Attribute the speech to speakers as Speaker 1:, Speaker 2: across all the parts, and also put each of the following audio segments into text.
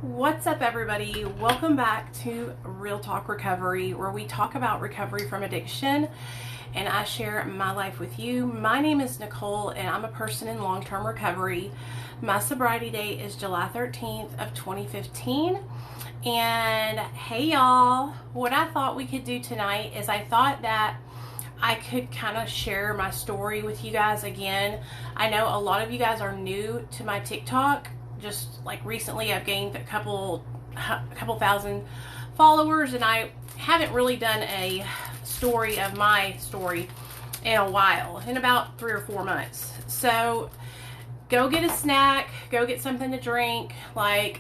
Speaker 1: What's up, everybody? Welcome back to Real Talk Recovery, where we talk about recovery from addiction and I share my life with you. My name is Nicole and I'm a person in long-term recovery. My sobriety date is July 13th of 2015. And hey y'all, what I thought we could do tonight is I thought that I could kind of share my story with you guys again. I know a lot of you guys are new to my TikTok. Just like recently I've gained a couple thousand followers, and I haven't really done a story of my story in a while, in about 3 or 4 months. So go get a snack, go get something to drink. Like,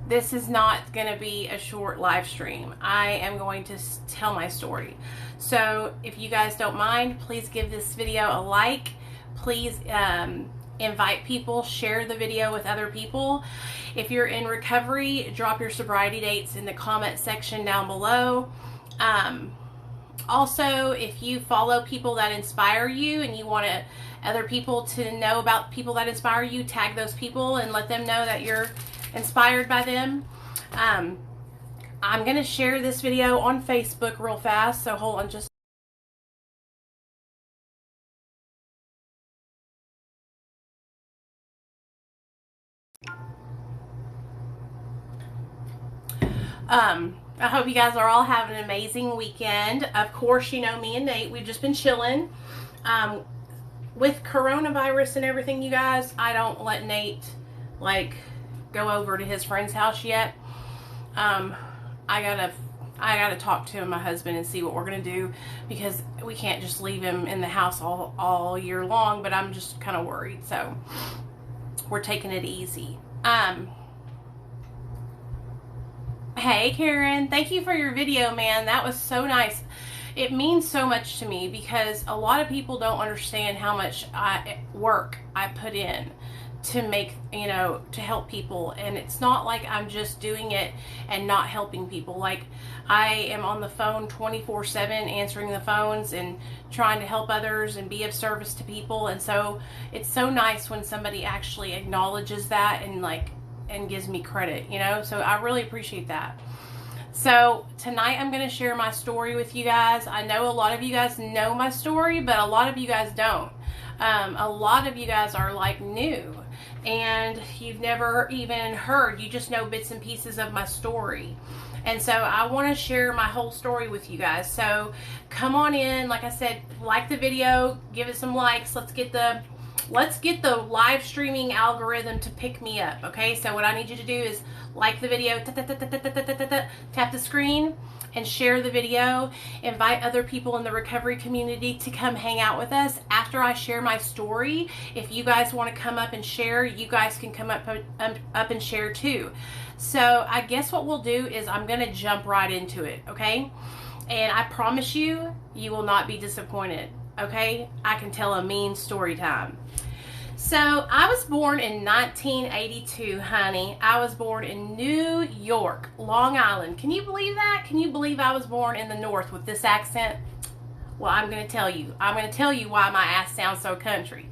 Speaker 1: this is not going to be a short live stream. I am going to tell my story. So if you guys don't mind, please give this video a like. Please invite people, share the video with other people. If you're in recovery, drop your sobriety dates in the comment section down below. Also, if you follow people that inspire you and you want other people to know about people that inspire you, tag those people and let them know that you're inspired by them. I'm going to share this video on Facebook real fast, so hold on just I hope you guys are all having an amazing weekend. Of course, you know me and Nate, we've just been chilling. With coronavirus and everything, you guys, I don't let Nate like go over to his friend's house yet. I gotta talk to my husband and see what we're gonna do, because we can't just leave him in the house all year long. But I'm just kind of worried, so we're taking it easy. Hey Karen, thank you for your video, man. That was so nice. It means so much to me because a lot of people don't understand how much work I put in to make, to help people. And it's not like I'm just doing it and not helping people. Like, I am on the phone 24/7 answering the phones and trying to help others and be of service to people. And so it's so nice when somebody actually acknowledges that and gives me credit, so I really appreciate that. So tonight I'm going to share my story with you guys. I know a lot of you guys know my story, but a lot of you guys don't. A lot of you guys are like new and you've never even heard. You just know bits and pieces of my story. And so I want to share my whole story with you guys. So come on in. Like I said, like the video, give it some likes. Let's get the live streaming algorithm to pick me up, okay? So what I need you to do is like the video, tap the screen, and share the video. Invite other people in the recovery community to come hang out with us after I share my story. If you guys want to come up and share, you guys can come up and share too. So I guess what we'll do is I'm going to jump right into it, okay? And I promise you, you will not be disappointed. Okay, I can tell a mean story time. So I was born in 1982, honey. I was born in New York, Long Island. Can you believe that? Can you believe I was born in the North with this accent? Well, I'm going to tell you. I'm going to tell you why my ass sounds so country.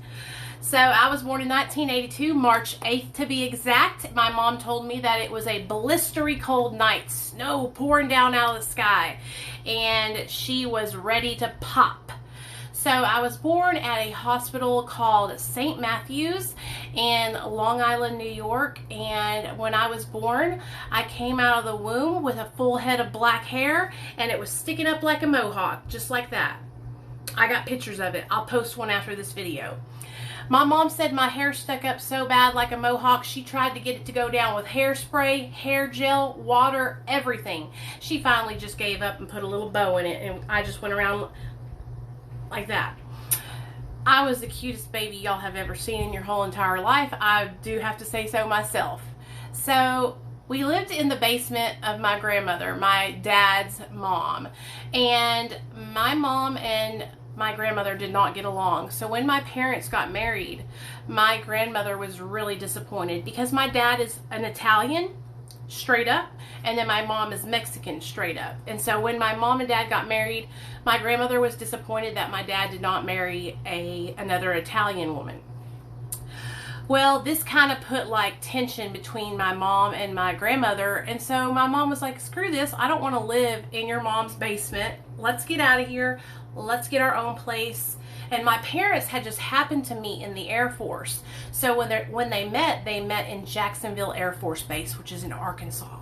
Speaker 1: So I was born in 1982, March 8th to be exact. My mom told me that it was a blistery cold night, snow pouring down out of the sky, and she was ready to pop. So I was born at a hospital called St. Matthew's in Long Island, New York. And when I was born, I came out of the womb with a full head of black hair, and it was sticking up like a mohawk, just like that. I got pictures of it. I'll post one after this video. My mom said my hair stuck up so bad like a mohawk, she tried to get it to go down with hairspray, hair gel, water, everything. She finally just gave up and put a little bow in it, and I just went around like that. I was the cutest baby y'all have ever seen in your whole entire life. I do have to say so myself. So we lived in the basement of my grandmother, my dad's mom. And my mom and my grandmother did not get along. So when my parents got married, my grandmother was really disappointed because my dad is an Italian, straight up, and then my mom is Mexican, straight up. And so when my mom and dad got married, my grandmother was disappointed that my dad did not marry another Italian woman. Well, this kind of put like tension between my mom and my grandmother. And so my mom was like, screw this. I don't want to live in your mom's basement. Let's get out of here. Let's get our own place. And my parents had just happened to meet in the Air Force. So when they met in Jacksonville Air Force Base, which is in Arkansas.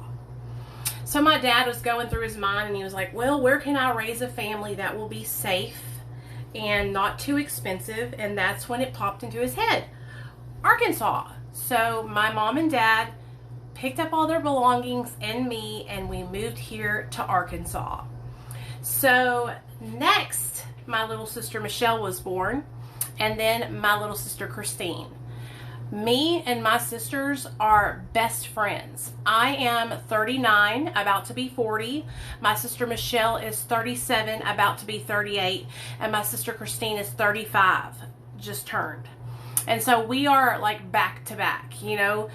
Speaker 1: So my dad was going through his mind and he was like, well, where can I raise a family that will be safe and not too expensive? And that's when it popped into his head. Arkansas. So my mom and dad picked up all their belongings and me, and we moved here to Arkansas. So next, my little sister Michelle was born, and then my little sister Christine. Me and my sisters are best friends. I am 39, about to be 40. My sister Michelle is 37, about to be 38. And my sister Christine is 35, just turned. And so we are like back to back, you know.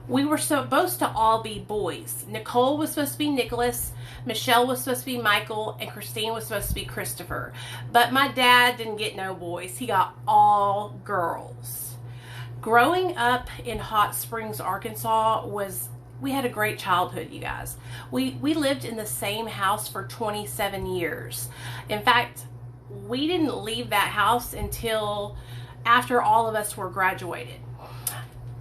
Speaker 1: We were supposed to all be boys. Nicole was supposed to be Nicholas, Michelle was supposed to be Michael, and Christine was supposed to be Christopher. But my dad didn't get no boys. He got all girls. Growing up in Hot Springs, Arkansas we had a great childhood, you guys. We lived in the same house for 27 years. In fact, we didn't leave that house until after all of us were graduated.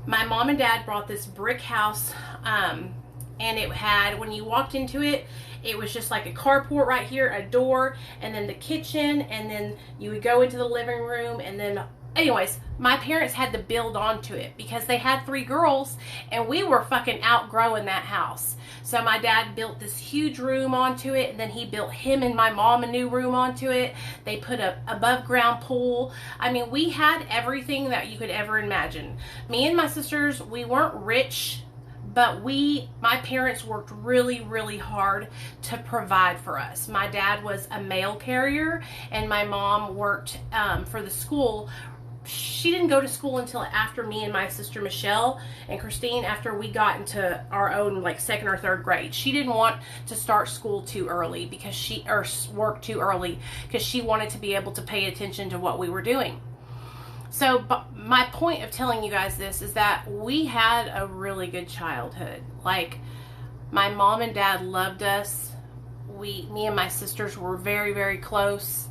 Speaker 1: My mom and dad brought this brick house, and it had, when you walked into it, it was just like a carport right here, a door, and then the kitchen, and then you would go into the living room, and then, anyways, my parents had to build onto it because they had 3 girls, and we were fucking outgrowing that house. So my dad built this huge room onto it, and then he built him and my mom a new room onto it. They put a above ground pool. I mean, we had everything that you could ever imagine. Me and my sisters, we weren't rich, but my parents worked really, really hard to provide for us. My dad was a mail carrier, and my mom worked for the school. She didn't go to school until after me and my sister Michelle and Christine, after we got into our own like 2nd or 3rd grade. She didn't want to start school too early or work too early because she wanted to be able to pay attention to what we were doing. So my point of telling you guys this is that we had a really good childhood. Like, my mom and dad loved us. Me and my sisters were very, very close.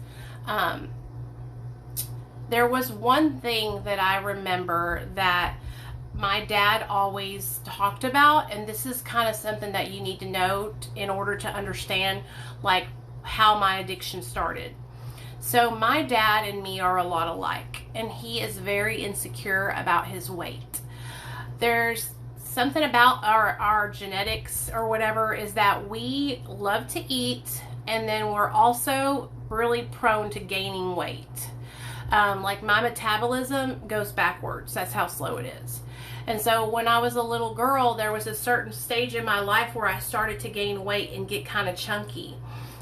Speaker 1: There was one thing that I remember that my dad always talked about, and this is kind of something that you need to know in order to understand like how my addiction started. So my dad and me are a lot alike, and he is very insecure about his weight. There's something about our genetics or whatever, is that we love to eat, and then we're also really prone to gaining weight. Like, my metabolism goes backwards. That's how slow it is. And so when I was a little girl, there was a certain stage in my life where I started to gain weight and get kind of chunky.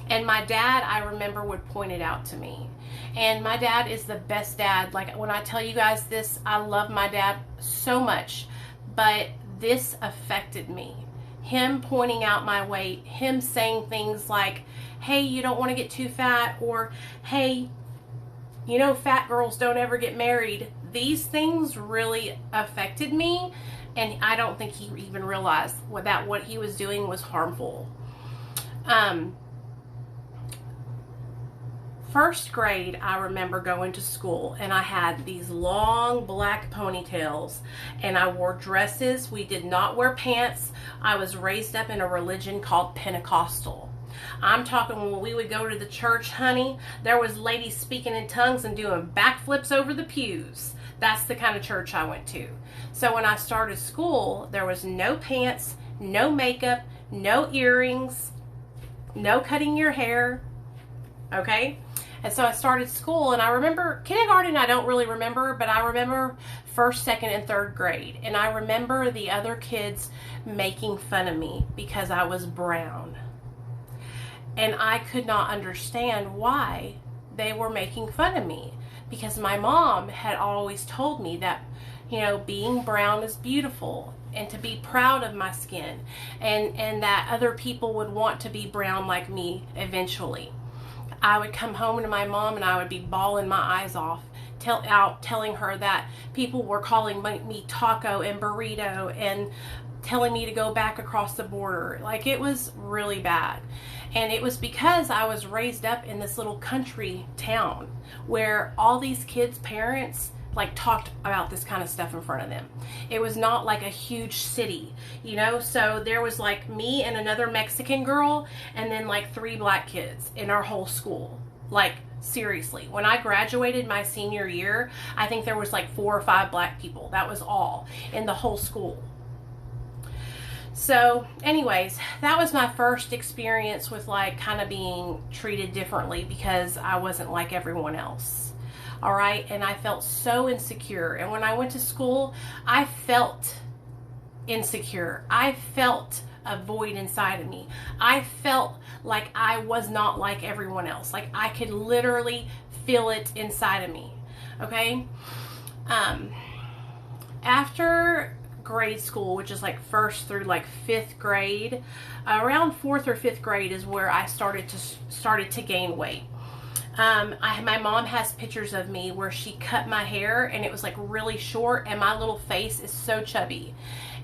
Speaker 1: And my dad, I remember, would point it out to me. And my dad is the best dad. Like, when I tell you guys this, I love my dad so much. But this affected me. Him pointing out my weight. Him saying things like, hey, you don't want to get too fat. Or, hey, you know, fat girls don't ever get married. These things really affected me, and I don't think he even realized that what he was doing was harmful. 1st grade, I remember going to school, and I had these long black ponytails, and I wore dresses. We did not wear pants. I was raised up in a religion called Pentecostal. I'm talking, when we would go to the church, honey, there was ladies speaking in tongues and doing backflips over the pews. That's the kind of church I went to. So when I started school, there was no pants, no makeup, no earrings, no cutting your hair, okay? And so I started school, and I remember kindergarten, I don't really remember, but I remember 1st, 2nd, and 3rd grade. And I remember the other kids making fun of me because I was brown. And I could not understand why they were making fun of me, because my mom had always told me that, you know, being brown is beautiful, and to be proud of my skin, and that other people would want to be brown like me eventually. I would come home to my mom and I would be bawling my eyes off, telling her that people were calling me taco and burrito and telling me to go back across the border. Like, it was really bad. And it was because I was raised up in this little country town where all these kids' parents like talked about this kind of stuff in front of them. It was not like a huge city, you know? So there was like me and another Mexican girl and then like 3 black kids in our whole school. Like, seriously, when I graduated my senior year, I think there was like 4 or 5 black people. That was all in the whole school. So anyways, that was my first experience with like kind of being treated differently because I wasn't like everyone else. All right. And I felt so insecure. And when I went to school, I felt insecure. I felt a void inside of me. I felt like I was not like everyone else. Like, I could literally feel it inside of me. Okay. After grade school, which is like 1st through like 5th grade, around 4th or 5th grade is where I started to gain weight. My mom has pictures of me where she cut my hair and it was like really short and my little face is so chubby.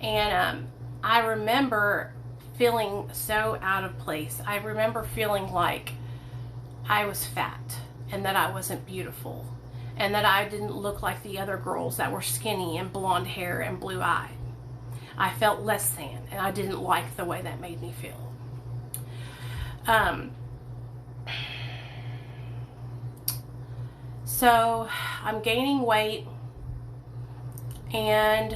Speaker 1: And I remember feeling so out of place. I remember feeling like I was fat and that I wasn't beautiful and that I didn't look like the other girls that were skinny and blonde hair and blue eyed. I felt less than, and I didn't like the way that made me feel. So I'm gaining weight, and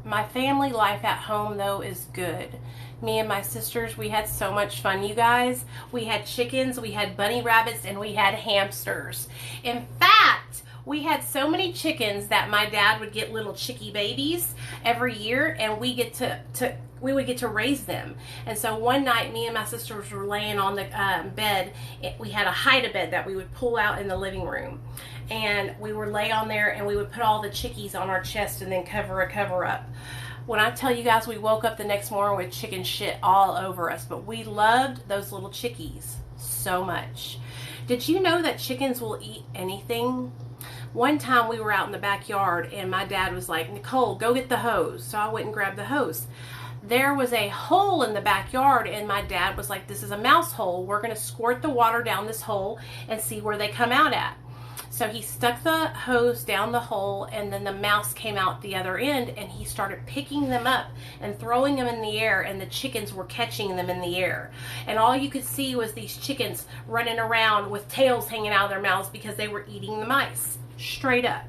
Speaker 1: my family life at home though is good. Me and my sisters, we had so much fun, you guys. We had chickens, we had bunny rabbits, and we had hamsters. In fact, we had so many chickens that my dad would get little chickie babies every year, and we would get to raise them. And so one night, me and my sisters were laying on the bed. We had a hide-a-bed that we would pull out in the living room. And we would lay on there, and we would put all the chickies on our chest and then cover up. When I tell you guys, we woke up the next morning with chicken shit all over us. But we loved those little chickies so much. Did you know that chickens will eat anything? One time we were out in the backyard, and my dad was like, Nicole, go get the hose. So I went and grabbed the hose. There was a hole in the backyard, and my dad was like, this is a mouse hole. We're going to squirt the water down this hole and see where they come out at. So he stuck the hose down the hole, and then the mouse came out the other end, and he started picking them up and throwing them in the air, and the chickens were catching them in the air. And all you could see was these chickens running around with tails hanging out of their mouths because they were eating the mice. Straight up.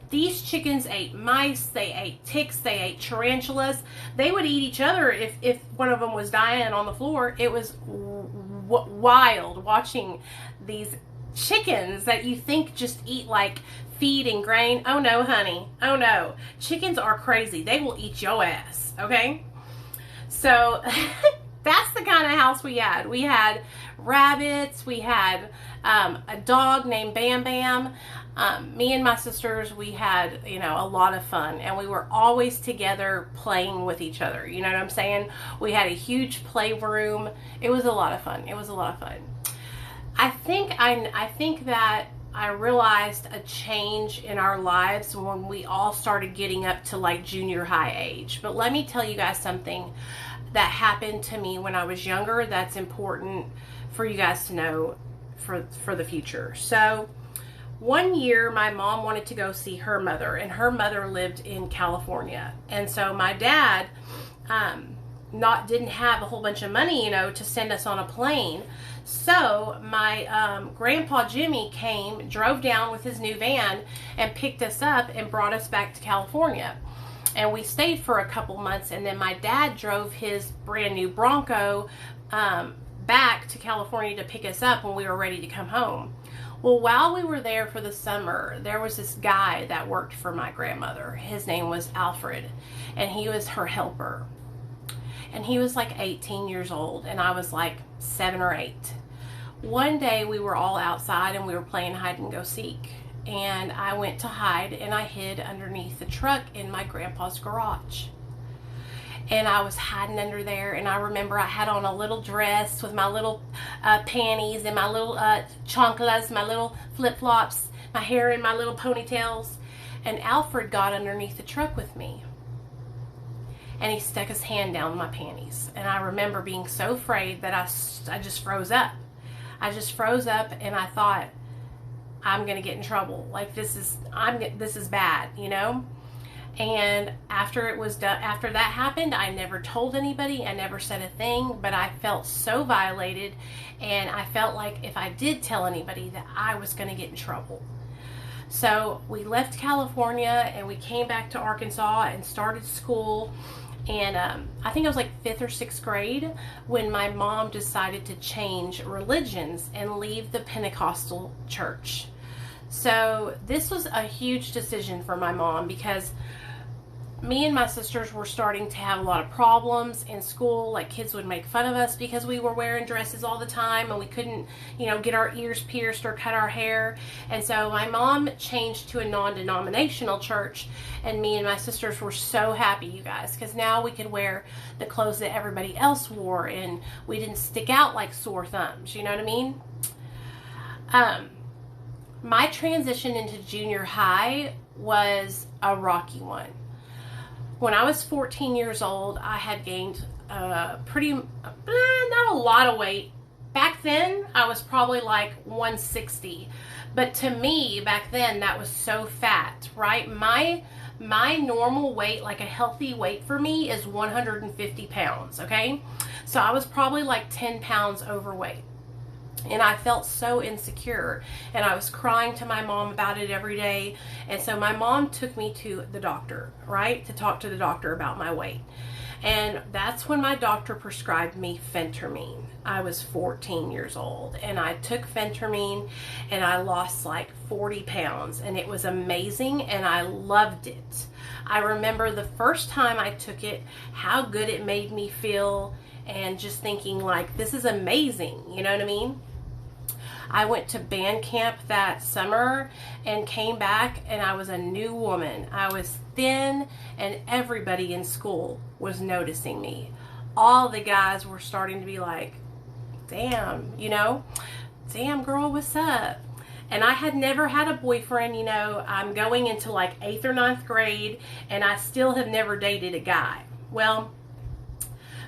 Speaker 1: These chickens ate mice, they ate ticks, they ate tarantulas. They would eat each other if one of them was dying on the floor. It was wild watching these chickens that you think just eat like feed and grain. Oh no, honey. Oh no. Chickens are crazy. They will eat your ass. Okay? So that's the kind of house we had. We had rabbits. We had a dog named Bam Bam. Me and my sisters, we had, a lot of fun, and we were always together playing with each other. You know what I'm saying? We had a huge playroom. It was a lot of fun. It was a lot of fun. I think that I realized a change in our lives when we all started getting up to like junior high age. But let me tell you guys something that happened to me when I was younger that's important for you guys to know for the future. So one year my mom wanted to go see her mother, and her mother lived in California. And so my dad didn't have a whole bunch of money, to send us on a plane. So my grandpa Jimmy drove down with his new van and picked us up and brought us back to California. And we stayed for a couple months, and then my dad drove his brand new Bronco back to California to pick us up when we were ready to come home. Well, while we were there for the summer, there was this guy that worked for my grandmother. His name was Alfred, and he was her helper. And he was like 18 years old, and I was like 7 or 8. One day we were all outside and we were playing hide and go seek. And I went to hide, and I hid underneath the truck in my grandpa's garage. And I was hiding under there, and I remember I had on a little dress with my little panties and my little chanclas, my little flip-flops, my hair in my little ponytails. And Alfred got underneath the truck with me. And he stuck his hand down my panties. And I remember being so afraid that I just froze up. I just froze up, and I thought, I'm going to get in trouble. Like, this is bad, you know? And after it was done, after that happened, I never told anybody. I never said a thing, but I felt so violated, and I felt like if I did tell anybody that I was going to get in trouble. So we left California and we came back to Arkansas and started school. And I think I was like 5th or 6th grade when my mom decided to change religions and leave the Pentecostal church. So this was a huge decision for my mom, because me and my sisters were starting to have a lot of problems in school. Like, kids would make fun of us because we were wearing dresses all the time and we couldn't, you know, get our ears pierced or cut our hair. And so my mom changed to a non-denominational church, and me and my sisters were so happy, you guys, because now we could wear the clothes that everybody else wore and we didn't stick out like sore thumbs, you know what I mean? My transition into junior high was a rocky one. When I was 14 years old, I had gained not a lot of weight. Back then, I was probably like 160. But to me, back then, that was so fat, right? My normal weight, like a healthy weight for me, is 150 pounds, okay? So I was probably like 10 pounds overweight. And I felt so insecure, and I was crying to my mom about it every day. And so my mom took me to the doctor, right, to talk to the doctor about my weight. And that's when my doctor prescribed me phentermine. I was 14 years old, and I took phentermine, and I lost like 40 pounds, and it was amazing, and I loved it. I remember the first time I took it, how good it made me feel, and just thinking like, this is amazing, you know what I mean? I went to band camp that summer and came back, and I was a new woman. I was thin, and everybody in school was noticing me. All the guys were starting to be like, damn, you know, damn girl, what's up? And I had never had a boyfriend, you know. I'm going into like 8th or 9th grade, and I still have never dated a guy. Well,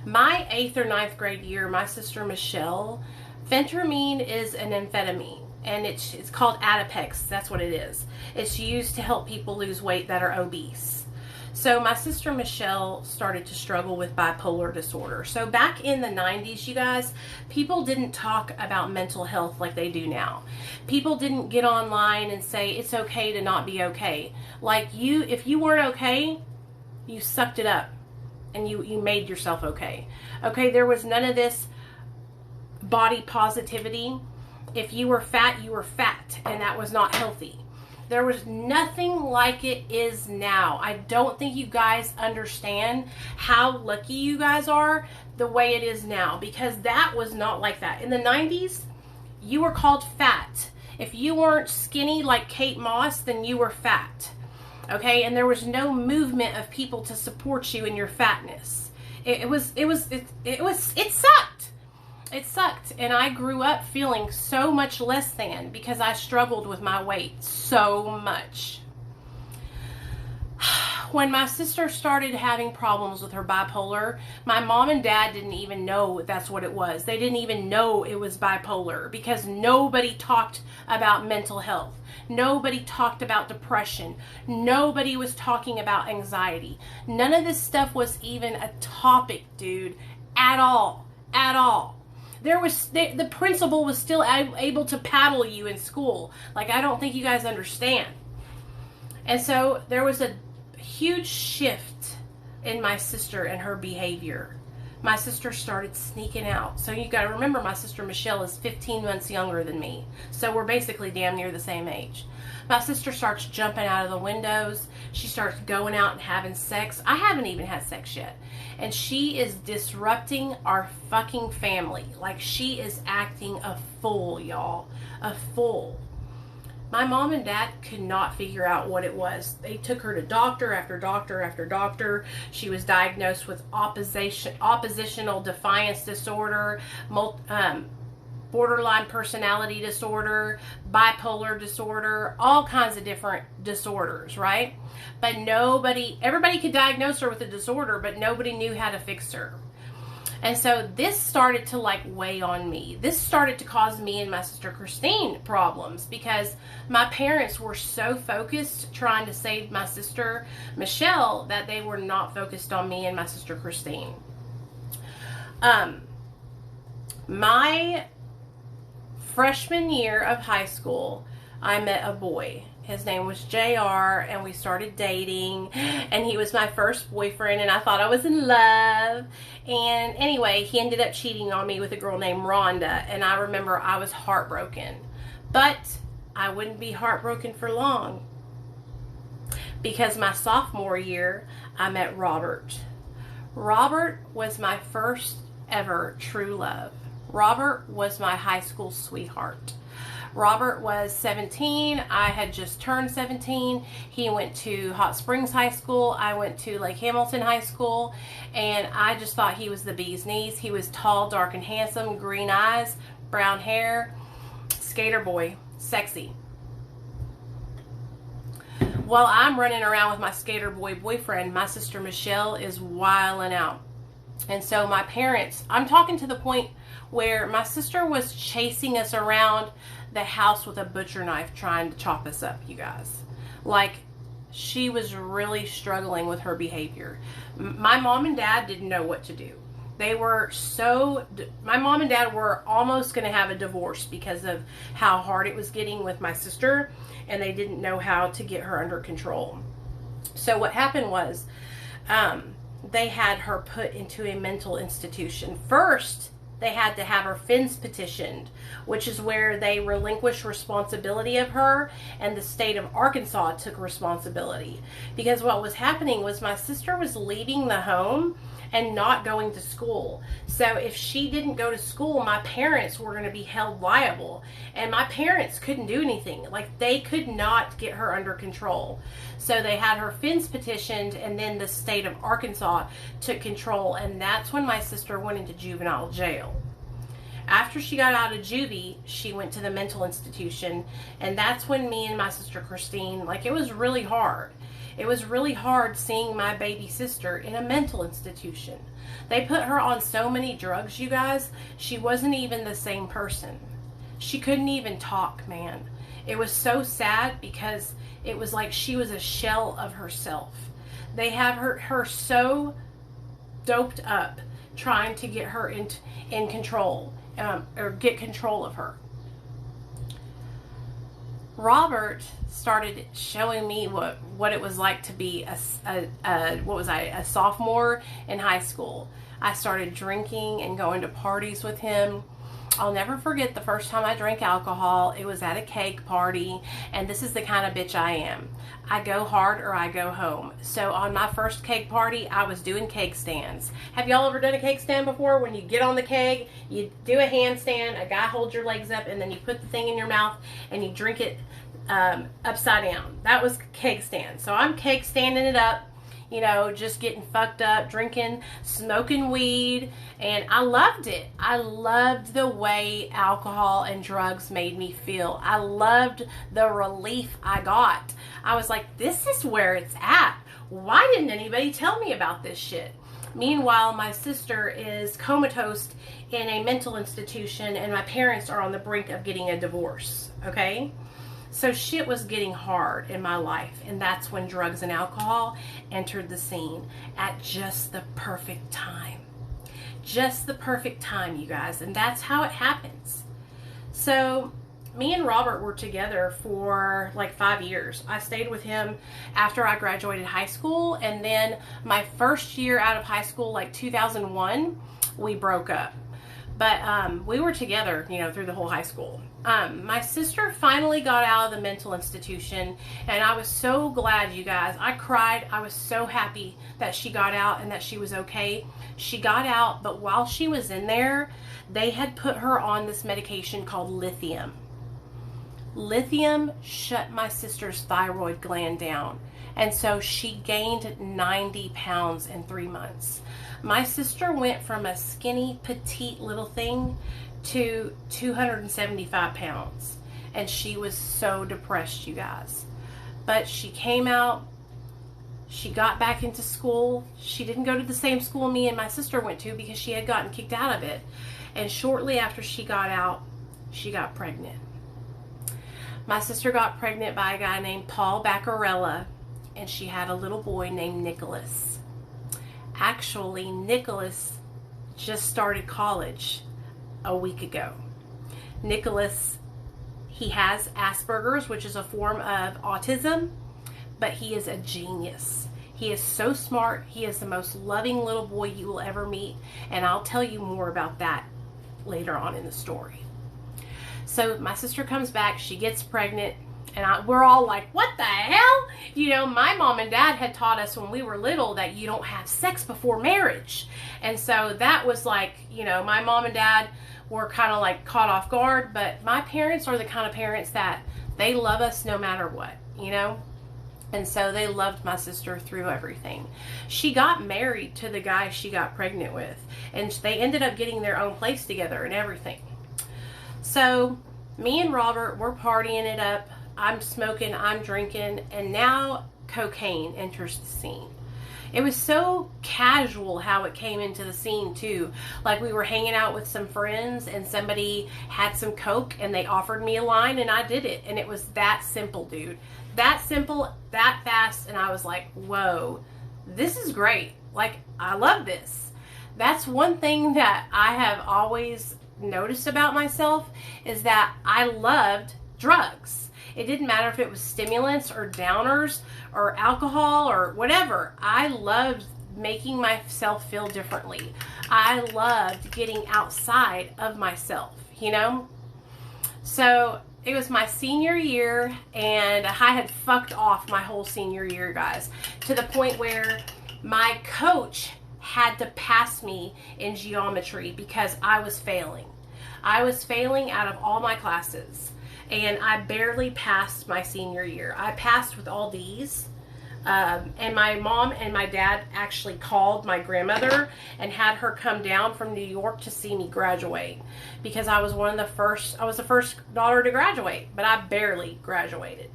Speaker 1: my 8th or 9th grade year, my sister Michelle, phentermine is an amphetamine, and it's called Adipex. That's what it is. It's used to help people lose weight that are obese. So my sister Michelle started to struggle with bipolar disorder. So back in the 90s, you guys, people didn't talk about mental health like they do now. People didn't get online and say it's okay to not be okay. Like, if you weren't okay, you sucked it up and you made yourself okay. Okay, there was none of this body positivity. If you were fat, you were fat, and that was not healthy. There was nothing like it is now. I don't think you guys understand how lucky you guys are the way it is now, because that was not like that. In the 90s, you were called fat. If you weren't skinny like Kate Moss, then you were fat. Okay, and there was no movement of people to support you in your fatness. It sucked. It sucked, and I grew up feeling so much less than because I struggled with my weight so much. When my sister started having problems with her bipolar, my mom and dad didn't even know that's what it was. They didn't even know it was bipolar because nobody talked about mental health. Nobody talked about depression. Nobody was talking about anxiety. None of this stuff was even a topic, dude, at all. At all. The principal was still able to paddle you in school. Like, I don't think you guys understand. And so there was a huge shift in my sister and her behavior. My sister started sneaking out. So you got to remember, my sister Michelle is 15 months younger than me. So we're basically damn near the same age. My sister starts jumping out of the windows. She starts going out and having sex. I haven't even had sex yet. And she is disrupting our fucking family. Like, she is acting a fool, y'all. A fool. My mom and dad could not figure out what it was. They took her to doctor after doctor after doctor. She was diagnosed with oppositional defiance disorder, borderline personality disorder, bipolar disorder, all kinds of different disorders, right? But everybody could diagnose her with a disorder, but nobody knew how to fix her. And so this started to like weigh on me. This started to cause me and my sister Christine problems because my parents were so focused trying to save my sister Michelle that they were not focused on me and my sister Christine. My freshman year of high school, I met a boy. His name was JR, and we started dating, and he was my first boyfriend, and I thought I was in love. And anyway, he ended up cheating on me with a girl named Rhonda, and I remember I was heartbroken. But I wouldn't be heartbroken for long, because my sophomore year, I met Robert. Robert was my first ever true love. Robert was my high school sweetheart. Robert was 17. I had just turned 17. He went to Hot Springs High School. I went to Lake Hamilton High School, and I just thought he was the bee's knees. He was tall, dark, and handsome, green eyes, brown hair, skater boy, sexy. While I'm running around with my skater boy boyfriend, my sister Michelle is wilding out. And so my parents, I'm talking to the point where my sister was chasing us around the house with a butcher knife trying to chop us up, you guys. Like, she was really struggling with her behavior. My mom and dad didn't know what to do. My mom and dad were almost going to have a divorce because of how hard it was getting with my sister, and they didn't know how to get her under control. So what happened was, they had her put into a mental institution. First, they had to have her fins petitioned, which is where they relinquished responsibility of her, and the state of Arkansas took responsibility. Because what was happening was my sister was leaving the home and not going to school. So if she didn't go to school, my parents were going to be held liable. And my parents couldn't do anything. Like, they could not get her under control. So they had her fins petitioned, and then the state of Arkansas took control. And that's when my sister went into juvenile jail. After she got out of juvie, she went to the mental institution. And that's when me and my sister Christine, like, it was really hard. It was really hard seeing my baby sister in a mental institution. They put her on so many drugs, you guys. She wasn't even the same person. She couldn't even talk, man. It was so sad because it was like she was a shell of herself. They had her so doped up trying to get her in control, or get control of her. Robert started showing me what it was like to be a sophomore in high school. I started drinking and going to parties with him. I'll never forget the first time I drank alcohol. It was at a cake party, and this is the kind of bitch I am. I go hard or I go home. So on my first cake party, I was doing cake stands. Have y'all ever done a cake stand before? When you get on the keg, you do a handstand, a guy holds your legs up, and then you put the thing in your mouth and you drink it upside down. That was cake stand. So I'm cake standing it up, you know, just getting fucked up, drinking, smoking weed, and I loved it. I loved the way alcohol and drugs made me feel. I loved the relief I got. I was like, this is where it's at. Why didn't anybody tell me about this shit? Meanwhile, my sister is comatose in a mental institution, and my parents are on the brink of getting a divorce, okay? So shit was getting hard in my life, and that's when drugs and alcohol entered the scene at just the perfect time. Just the perfect time, you guys, and that's how it happens. So me and Robert were together for like 5 years. I stayed with him after I graduated high school, and then my first year out of high school, like 2001, we broke up. But we were together, you know, through the whole high school. My sister finally got out of the mental institution, and I was so glad, you guys. I cried. I was so happy that she got out and that she was okay. She got out, but while she was in there, they had put her on this medication called lithium. Lithium shut my sister's thyroid gland down. And so she gained 90 pounds in 3 months. My sister went from a skinny, petite little thing to 275 pounds. And she was so depressed, you guys. But she came out. She got back into school. She didn't go to the same school me and my sister went to because she had gotten kicked out of it. And shortly after she got out, she got pregnant. My sister got pregnant by a guy named Paul Baccarella, and she had a little boy named Nicholas. Actually, Nicholas just started college a week ago. Nicholas, he has Asperger's, which is a form of autism, but he is a genius. He is so smart. He is the most loving little boy you will ever meet, and I'll tell you more about that later on in the story. So my sister comes back, she gets pregnant, and we're all like, what the hell? You know, my mom and dad had taught us when we were little that you don't have sex before marriage. And so that was like, you know, my mom and dad were kind of like caught off guard, but my parents are the kind of parents that they love us no matter what, you know? And so they loved my sister through everything. She got married to the guy she got pregnant with, and they ended up getting their own place together and everything. So me and Robert, we're partying it up. I'm smoking, I'm drinking, and now cocaine enters the scene. It was so casual how it came into the scene too. Like we were hanging out with some friends and somebody had some coke and they offered me a line and I did it. And it was that simple, dude. That simple, that fast. And I was like, whoa, this is great. Like, I love this. That's one thing that I have always noticed about myself, is that I loved drugs. It didn't matter if it was stimulants or downers or alcohol or whatever. I loved making myself feel differently. I loved getting outside of myself, you know? So it was my senior year, and I had fucked off my whole senior year, guys, to the point where my coach had to pass me in geometry because I was failing. I was failing out of all my classes, and I barely passed my senior year. I passed with all D's, and my mom and my dad actually called my grandmother and had her come down from New York to see me graduate, because I was the first daughter to graduate, but I barely graduated.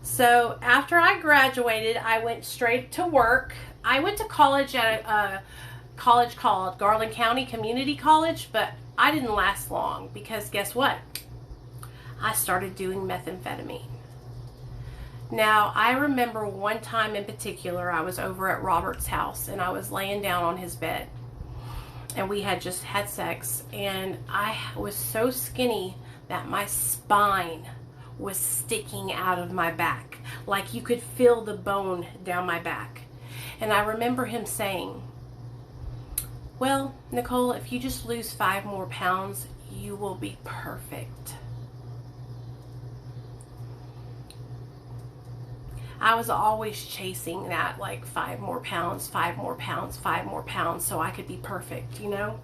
Speaker 1: So after I graduated, I went straight to work. I went to college at a college called Garland County Community College, but I didn't last long because guess what? I started doing methamphetamine. Now, I remember one time in particular, I was over at Robert's house and I was laying down on his bed and we had just had sex, and I was so skinny that my spine was sticking out of my back. Like you could feel the bone down my back. And I remember him saying, well, Nicole, if you just lose 5 more pounds, you will be perfect. I was always chasing that, like 5 more pounds, 5 more pounds, 5 more pounds, so I could be perfect, you know?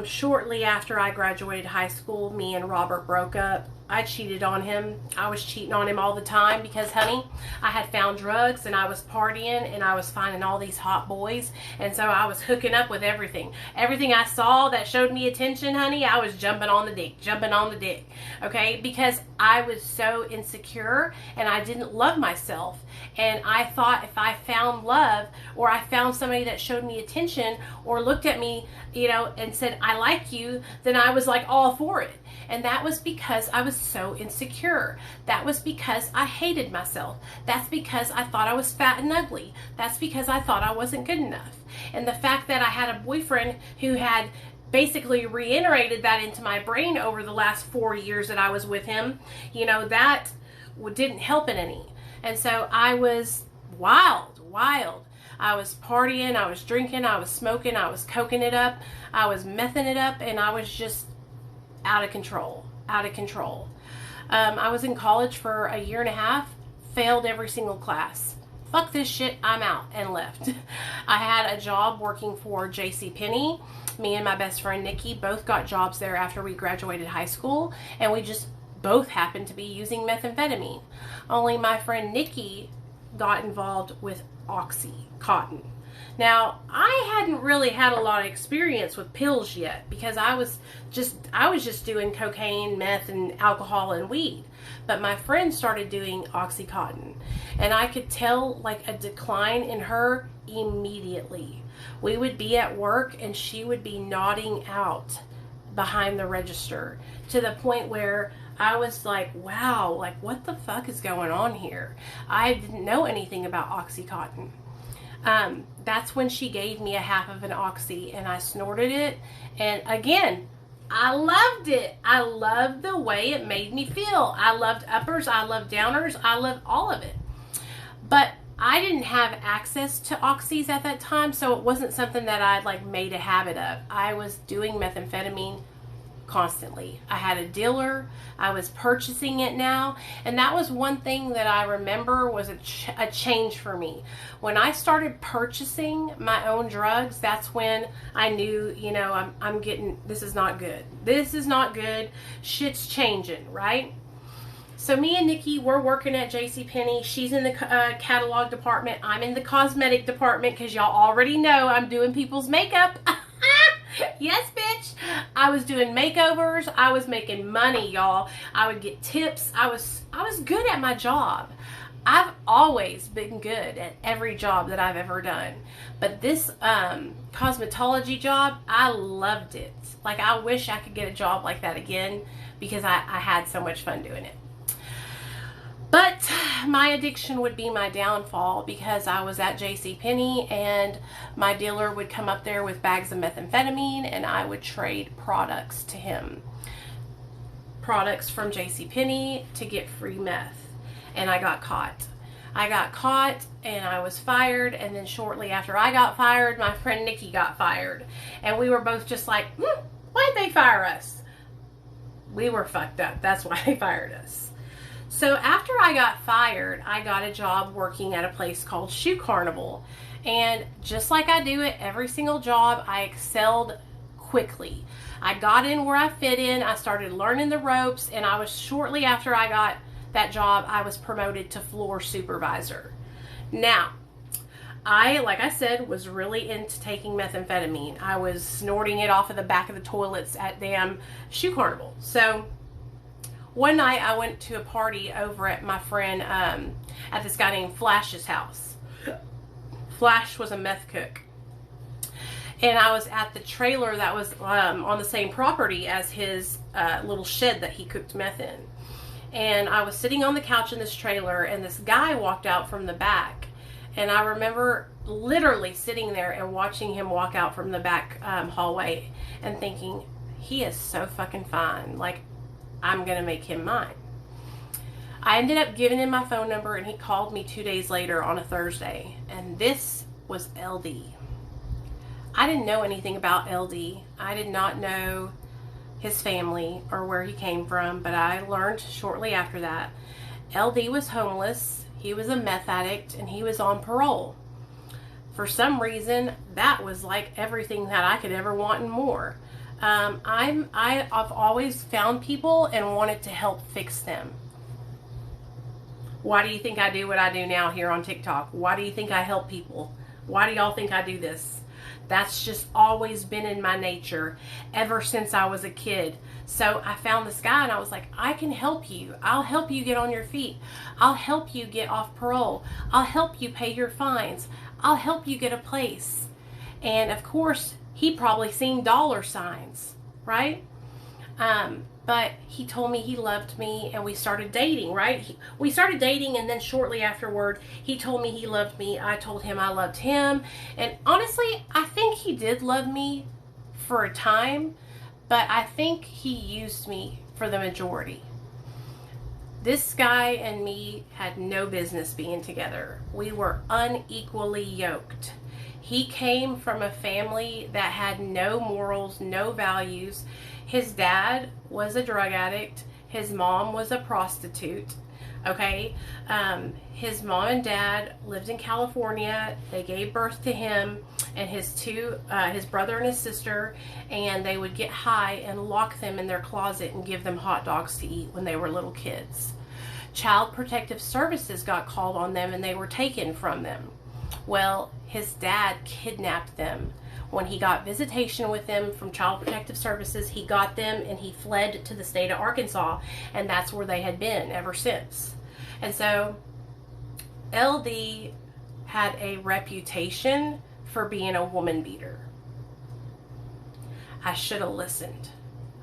Speaker 1: Shortly after I graduated high school, me and Robert broke up. I cheated on him. I was cheating on him all the time because, honey, I had found drugs and I was partying and I was finding all these hot boys. And so I was hooking up with everything. Everything I saw that showed me attention, honey, I was jumping on the dick, okay? Because I was so insecure and I didn't love myself. And I thought if I found love, or I found somebody that showed me attention or looked at me, you know, and said, I like you, then I was like all for it. And that was because I was so insecure. That was because I hated myself. That's because I thought I was fat and ugly. That's because I thought I wasn't good enough. And the fact that I had a boyfriend who had basically reiterated that into my brain over the last 4 years that I was with him, you know, that didn't help it any. And so I was wild. I was partying, I was drinking, I was smoking, I was coking it up, I was mething it up, and I was just out of control. I was in college for a year and a half, failed every single class. Fuck this shit, I'm out, and left. I had a job working for JCPenney. Me and my best friend Nikki both got jobs there after we graduated high school, and we just both happened to be using methamphetamine. Only my friend Nikki got involved with Oxycontin. Now, I hadn't really had a lot of experience with pills yet because I was just doing cocaine, meth, and alcohol and weed. But my friend started doing Oxycontin, and I could tell like a decline in her immediately. We would be at work and she would be nodding out behind the register to the point where I was like, wow, like what the fuck is going on here? I didn't know anything about Oxycontin. That's when she gave me a half of an Oxy and I snorted it. And again, I loved it. I loved the way it made me feel. I loved uppers. I loved downers. I loved all of it. But I didn't have access to Oxys at that time, so it wasn't something that I'd like made a habit of. I was doing methamphetamine constantly. I had a dealer. I was purchasing it now, and that was one thing that I remember was a change for me. When I started purchasing my own drugs, that's when I knew, you know, I'm getting, this is not good. This is not good. Shit's changing, right? So me and Nikki, we're working at JCPenney. She's in the catalog department. I'm in the cosmetic department because y'all already know I'm doing people's makeup. Yes, bitch. I was doing makeovers. I was making money, y'all. I would get tips. I was good at my job. I've always been good at every job that I've ever done. But this cosmetology job, I loved it. Like, I wish I could get a job like that again because I had so much fun doing it. But my addiction would be my downfall because I was at JCPenney and my dealer would come up there with bags of methamphetamine and I would trade products to him. Products from JCPenney to get free meth. And I got caught. I got caught and I was fired, and then shortly after I got fired, my friend Nikki got fired. And we were both just like, why'd they fire us? We were fucked up. That's why they fired us. So after I got fired, I got a job working at a place called Shoe Carnival. And just like I do at every single job, I excelled quickly. I got in where I fit in. I started learning the ropes, and I was shortly after I got that job, I was promoted to floor supervisor. Now, like I said, was really into taking methamphetamine. I was snorting it off of the back of the toilets at damn Shoe Carnival. So one night I went to a party over at my friend, at this guy named Flash's house. Flash was a meth cook. And I was at the trailer that was on the same property as his little shed that he cooked meth in. And I was sitting on the couch in this trailer, and this guy walked out from the back. And I remember literally sitting there and watching him walk out from the back hallway and thinking, he is so fucking fine. Like, I'm going to make him mine. I ended up giving him my phone number, and he called me 2 days later on a Thursday. And this was LD. I didn't know anything about LD. I did not know his family or where he came from, but I learned shortly after that. LD was homeless, he was a meth addict, and he was on parole. For some reason, that was like everything that I could ever want and more. I've always found people and wanted to help fix them. Why do you think I do what I do now here on TikTok? Why do you think I help people? Why do y'all think I do this? That's just always been in my nature ever since I was a kid. So I found this guy and I was like, I can help you. I'll help you get on your feet. I'll help you get off parole. I'll help you pay your fines. I'll help you get a place. And of course, he probably seen dollar signs, right? But he told me he loved me and we started dating, right? We started dating, and then shortly afterward, he told me he loved me. I told him I loved him. And honestly, I think he did love me for a time, but I think he used me for the majority. This guy and me had no business being together. We were unequally yoked. He came from a family that had no morals, no values. His dad was a drug addict. His mom was a prostitute. Okay, his mom and dad lived in California. They gave birth to him and his brother and his sister, and they would get high and lock them in their closet and give them hot dogs to eat when they were little kids. Child Protective Services got called on them and they were taken from them. Well, his dad kidnapped them. When he got visitation with them from Child Protective Services, he got them and he fled to the state of Arkansas, and that's where they had been ever since. And so LD had a reputation for being a woman beater. I should have listened.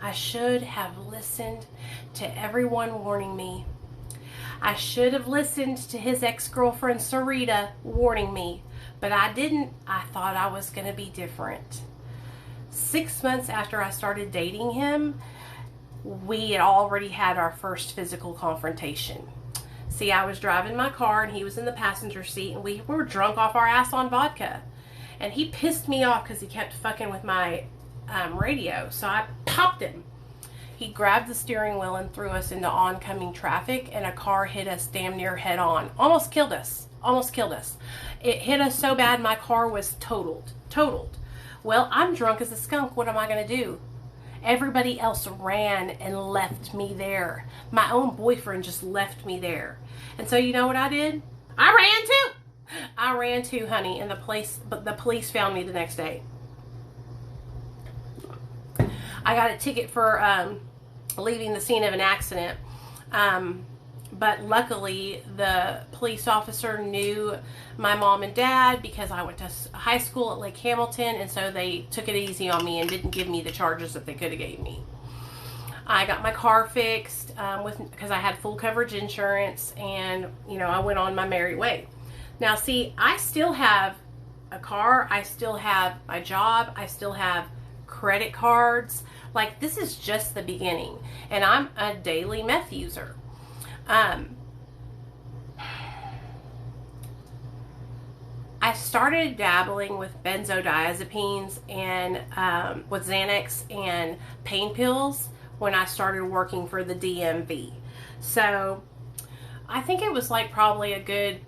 Speaker 1: I should have listened to everyone warning me. I should have listened to his ex-girlfriend Sarita warning me, but I didn't. I thought I was going to be different. 6 months after I started dating him, we had already had our first physical confrontation. See, I was driving my car and he was in the passenger seat, and we were drunk off our ass on vodka. And he pissed me off because he kept fucking with my radio. So I popped him. He grabbed the steering wheel and threw us into oncoming traffic, and a car hit us damn near head on. Almost killed us. Almost killed us. It hit us so bad my car was totaled. Well, I'm drunk as a skunk. What am I going to do? Everybody else ran and left me there. My own boyfriend just left me there. And so you know what I did? I ran too, honey, and the police found me the next day. I got a ticket for leaving the scene of an accident. But luckily, the police officer knew my mom and dad because I went to high school at Lake Hamilton, and so they took it easy on me and didn't give me the charges that they could have gave me. I got my car fixed because I had full coverage insurance, and I went on my merry way. Now, see, I still have a car. I still have my job. I still have credit cards. Like, this is just the beginning, and I'm a daily meth user. I started dabbling with benzodiazepines and with Xanax and pain pills when I started working for the DMV. So I think it was like probably a good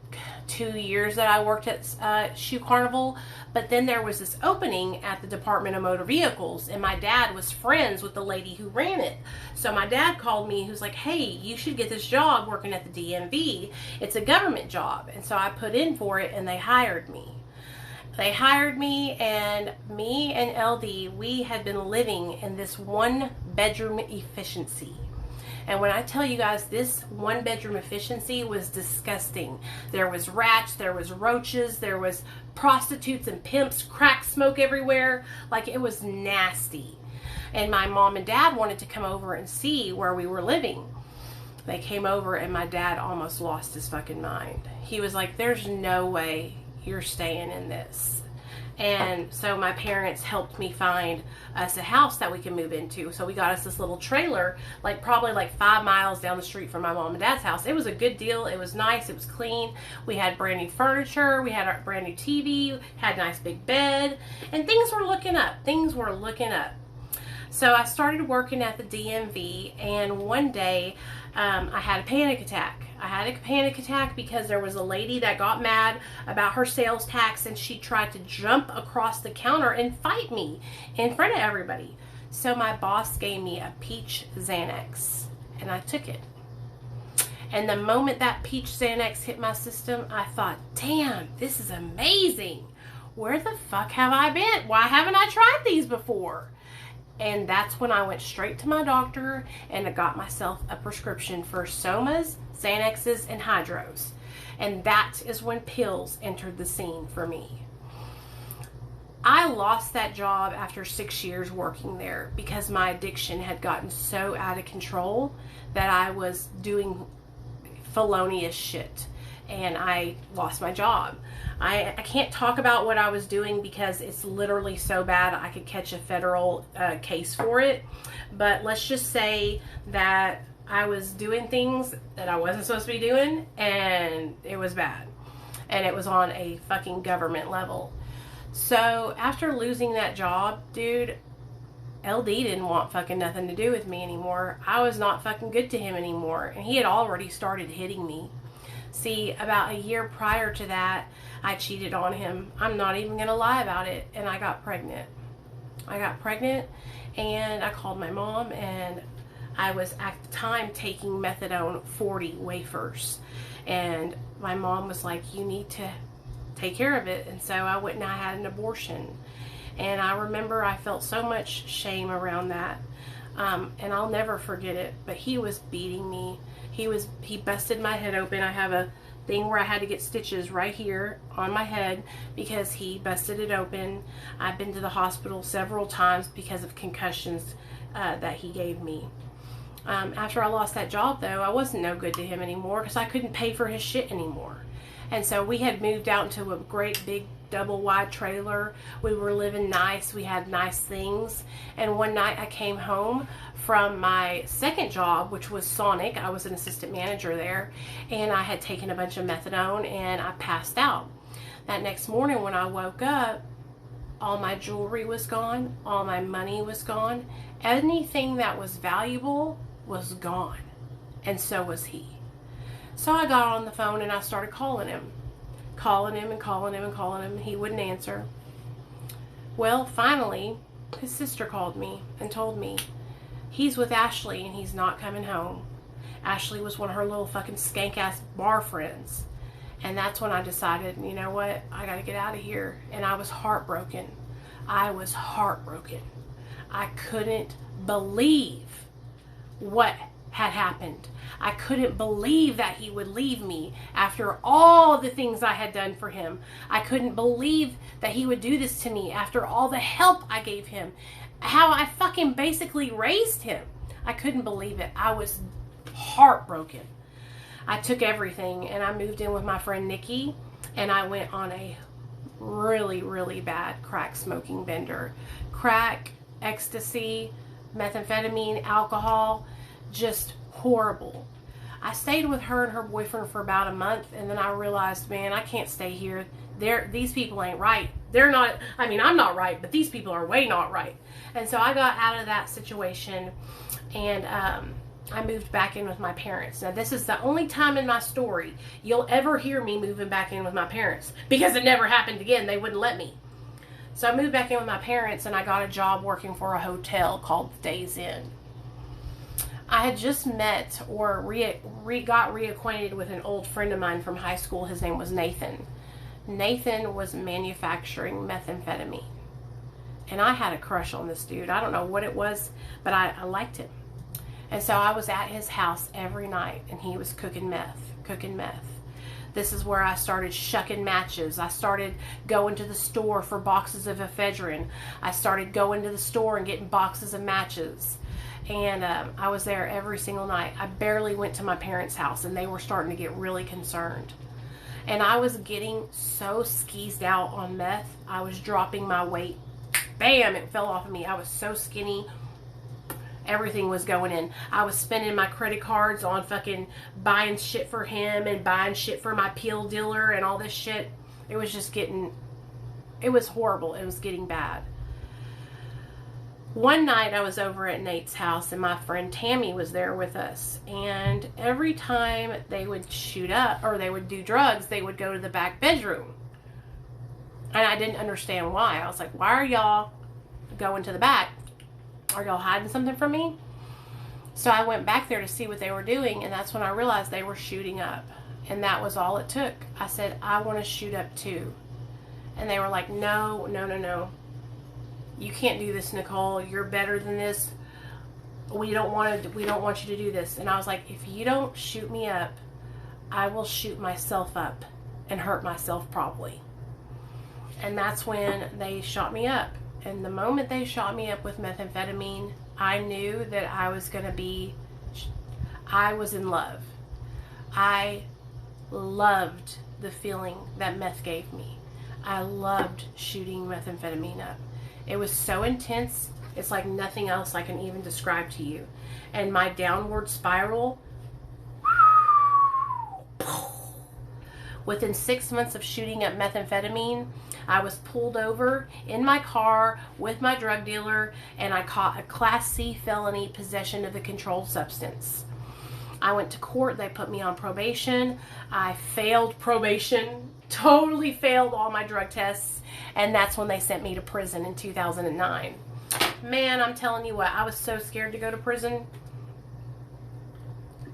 Speaker 1: 2 years that I worked at Shoe Carnival, but then there was this opening at the Department of Motor Vehicles, and my dad was friends with the lady who ran it. So my dad called me, who's like, hey, you should get this job working at the DMV. It's a government job. And so I put in for it, and they hired me. And me and LD, we had been living in this one-bedroom efficiency. And when I tell you guys, this one-bedroom efficiency was disgusting. There was rats, there was roaches, there was prostitutes and pimps, crack smoke everywhere. Like, it was nasty. And my mom and dad wanted to come over and see where we were living. They came over, and my dad almost lost his fucking mind. He was like, there's no way you're staying in this. And so my parents helped me find us a house that we can move into. So we got us this little trailer, probably 5 miles down the street from my mom and dad's house. It was a good deal. It was nice. It was clean. We had brand new furniture. We had a brand new TV. Had a nice big bed. And things were looking up. So I started working at the DMV, and one day I had a panic attack. Because there was a lady that got mad about her sales tax, and she tried to jump across the counter and fight me in front of everybody. So my boss gave me a peach Xanax, and I took it. And the moment that peach Xanax hit my system, I thought, damn, this is amazing. Where the fuck have I been? Why haven't I tried these before? And that's when I went straight to my doctor and I got myself a prescription for Somas, Xanaxes, and Hydros. And that is when pills entered the scene for me. I lost that job after 6 years working there because my addiction had gotten so out of control that I was doing felonious shit. And I lost my job. I can't talk about what I was doing because it's literally so bad I could catch a federal case for it. But let's just say that I was doing things that I wasn't supposed to be doing, and it was bad. And it was on a fucking government level. So after losing that job, dude, LD didn't want fucking nothing to do with me anymore. I was not fucking good to him anymore. And he had already started hitting me. See, about a year prior to that, I cheated on him. I'm not even going to lie about it. And I got pregnant. And I called my mom, and I was at the time taking methadone 40 wafers. And my mom was like, you need to take care of it. And so I went and I had an abortion. And I remember I felt so much shame around that. And I'll never forget it. But he was beating me. He busted my head open. I have a thing where I had to get stitches right here on my head because he busted it open. I've been to the hospital several times because of concussions that he gave me. After I lost that job, though, I wasn't no good to him anymore because I couldn't pay for his shit anymore. And so we had moved out into a great big double wide trailer. We were living nice. We had nice things. And one night I came home from my second job, which was Sonic. I was an assistant manager there, and I had taken a bunch of methadone and I passed out. That next morning when I woke up, all my jewelry was gone. All my money was gone. Anything that was valuable was gone. And so was he. So I got on the phone and I started calling him. He wouldn't answer. Well, finally, his sister called me and told me he's with Ashley and he's not coming home. Ashley was one of her little fucking skank-ass bar friends. And that's when I decided, you know what, I gotta get out of here. And I was heartbroken. I couldn't believe what had happened. I couldn't believe that he would leave me after all the things I had done for him. I couldn't believe that he would do this to me after all the help I gave him. How I fucking basically raised him. I couldn't believe it. I was heartbroken. I took everything and I moved in with my friend Nikki, and I went on a really, really bad crack smoking bender. Crack, ecstasy, methamphetamine, alcohol, just horrible. I stayed with her and her boyfriend for about a month, and then I realized, man, I can't stay here. These people ain't right. They're not, I mean, I'm not right, but these people are way not right. And so I got out of that situation, and I moved back in with my parents. Now, this is the only time in my story you'll ever hear me moving back in with my parents, because it never happened again. They wouldn't let me. So I moved back in with my parents, and I got a job working for a hotel called Days Inn. I had just met or got reacquainted with an old friend of mine from high school. His name was Nathan. Nathan was manufacturing methamphetamine. And I had a crush on this dude. I don't know what it was, but I liked him. And so I was at his house every night, and he was cooking meth. This is where I started shucking matches. I started going to the store for boxes of ephedrine. I started going to the store and getting boxes of matches. And I was there every single night. I barely went to my parents' house, and they were starting to get really concerned. And I was getting so skeezed out on meth, I was dropping my weight. Bam, it fell off of me. I was so skinny. Everything was going in. I was spending my credit cards on fucking buying shit for him and buying shit for my pill dealer and all this shit. It was just getting, it was horrible. It was getting bad. One night I was over at Nate's house, and my friend Tammy was there with us. And every time they would shoot up or they would do drugs, they would go to the back bedroom. And I didn't understand why. I was like, why are y'all going to the back? Are y'all hiding something from me? So I went back there to see what they were doing, and that's when I realized they were shooting up. And that was all it took. I said, I want to shoot up too. And they were like, no. You can't do this, Nicole. You're better than this. We don't want you to do this. And I was like, if you don't shoot me up, I will shoot myself up and hurt myself probably. And that's when they shot me up. And the moment they shot me up with methamphetamine, I knew that I was in love. I loved the feeling that meth gave me. I loved shooting methamphetamine up. It was so intense, it's like nothing else I can even describe to you. And my downward spiral Within 6 months of shooting up methamphetamine, I was pulled over in my car with my drug dealer, and I caught a Class C felony possession of a controlled substance. I went to court. They put me on probation. I failed probation, totally failed all my drug tests, and that's when they sent me to prison in 2009. Man, I'm telling you what, I was so scared to go to prison.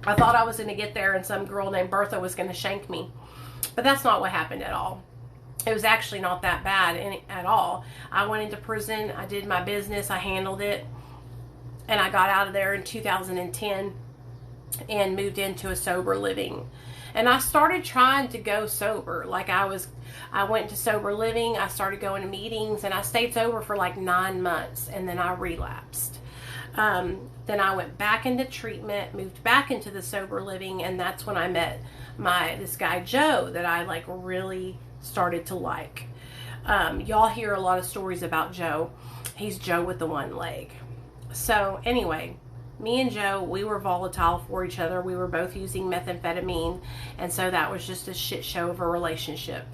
Speaker 1: I thought I was going to get there and some girl named Bertha was going to shank me. But that's not what happened at all. It was actually not that bad at all. I went into prison. I did my business. I handled it. And I got out of there in 2010 and moved into a sober living. And I started trying to go sober. Like I went to sober living. I started going to meetings, and I stayed sober for like 9 months, and then I relapsed. Then I went back into treatment, moved back into the sober living, and that's when I met this guy Joe that I like really started to like. Y'all hear a lot of stories about Joe. He's Joe with the one leg. So anyway, me and Joe, we were volatile for each other. We were both using methamphetamine, and so that was just a shit show of a relationship.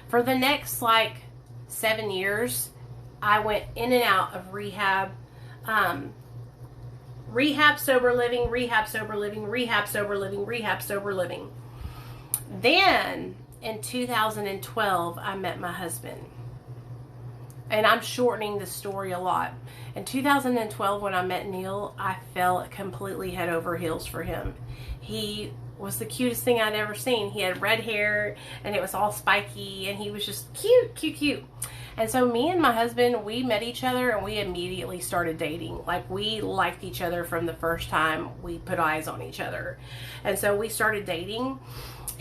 Speaker 1: For the next like 7 years, I went in and out of rehab, rehab, sober living, rehab, sober living, rehab, sober living, rehab, sober living. Then in 2012, I met my husband. And I'm shortening the story a lot. In 2012, when I met Neil, I fell completely head over heels for him. He was the cutest thing I'd ever seen. He had red hair, and it was all spiky, and he was just cute, cute, cute. And so me and my husband, we met each other, and we immediately started dating. Like, we liked each other from the first time we put eyes on each other. And so we started dating.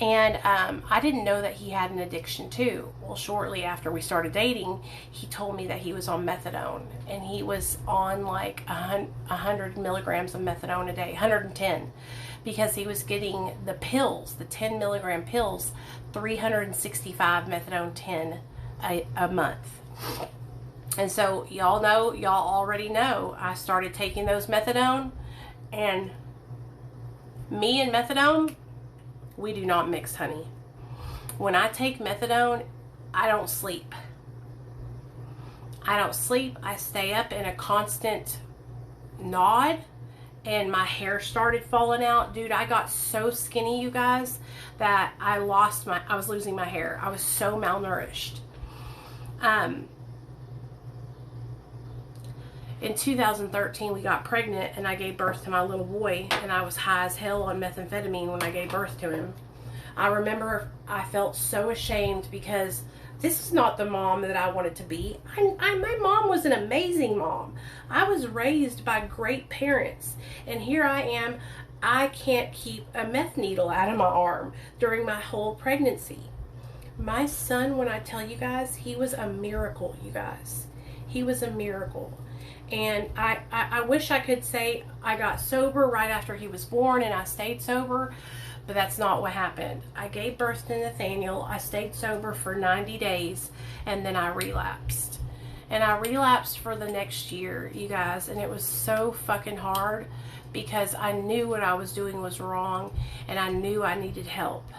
Speaker 1: And I didn't know that he had an addiction too. Well, shortly after we started dating, he told me that he was on methadone. And he was on like 100 milligrams of methadone a day, 110. Because he was getting the pills, the 10 milligram pills, 365 methadone 10 a month. And so y'all already know, I started taking those methadone. And me and methadone, we do not mix, honey. When I take methadone, I don't sleep. I stay up in a constant nod, and my hair started falling out. Dude, I got so skinny, you guys, that I was losing my hair. I was so malnourished. In 2013, we got pregnant, and I gave birth to my little boy, and I was high as hell on methamphetamine when I gave birth to him. I remember I felt so ashamed because this is not the mom that I wanted to be. My mom was an amazing mom. I was raised by great parents, and here I am. I can't keep a meth needle out of my arm during my whole pregnancy. My son, when I tell you guys, he was a miracle, you guys. He was a miracle. And I wish I could say I got sober right after he was born and I stayed sober, but that's not what happened. I gave birth to Nathaniel. I stayed sober for 90 days, and then I relapsed. And I relapsed for the next year, you guys, and it was so fucking hard because I knew what I was doing was wrong, and I knew I needed help.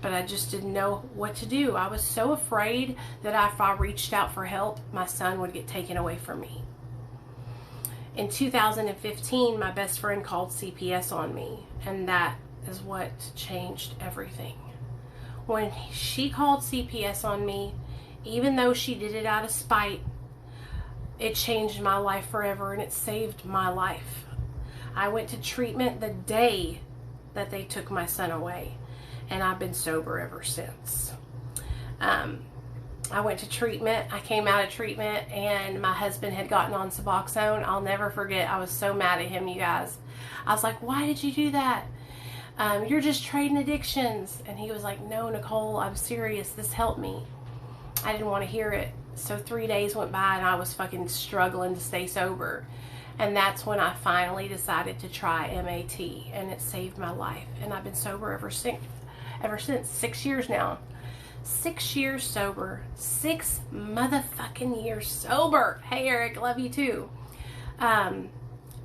Speaker 1: But I just didn't know what to do. I was so afraid that if I reached out for help, my son would get taken away from me. In 2015, my best friend called CPS on me, and that is what changed everything. When she called CPS on me, even though she did it out of spite, it changed my life forever, and it saved my life. I went to treatment the day that they took my son away, and I've been sober ever since. I went to treatment. I came out of treatment, and my husband had gotten on Suboxone. I'll never forget. I was so mad at him, you guys. I was like, why did you do that? You're just trading addictions. And he was like, no, Nicole, I'm serious. This helped me. I didn't want to hear it. So 3 days went by, and I was fucking struggling to stay sober. And that's when I finally decided to try MAT, and it saved my life. And I've been sober ever since. 6 years now. 6 years sober. 6 motherfucking years sober. Hey, Eric, love you too. I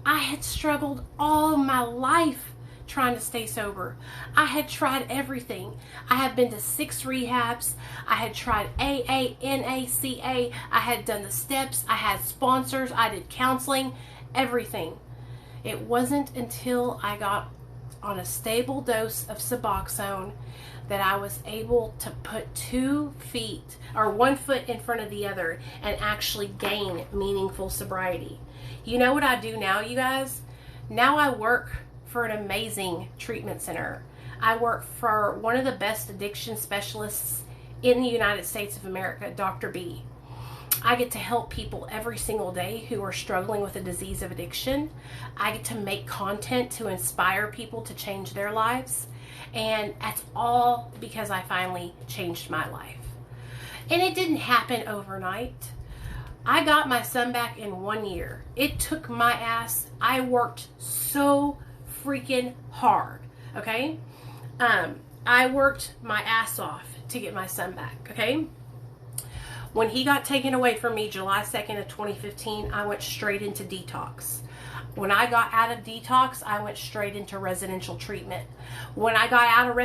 Speaker 1: had struggled all my life trying to stay sober. I had tried everything. I had been to 6 rehabs. I had tried AA, NACA. I had done the steps. I had sponsors. I did counseling, everything. It wasn't until I got on a stable dose of Suboxone that I was able to put 2 feet or 1 foot in front of the other and actually gain meaningful sobriety. You know what I do now, you guys? Now I work for an amazing treatment center. I work for one of the best addiction specialists in the United States of America, Dr. B. I get to help people every single day who are struggling with a disease of addiction. I get to make content to inspire people to change their lives. And that's all because I finally changed my life. And it didn't happen overnight. I got my son back in 1 year. It took my ass. I worked so freaking hard, okay? I worked my ass off to get my son back, okay? When he got taken away from me July 2nd of 2015, I went straight into detox. When I got out of detox, I went straight into residential treatment. When I got out of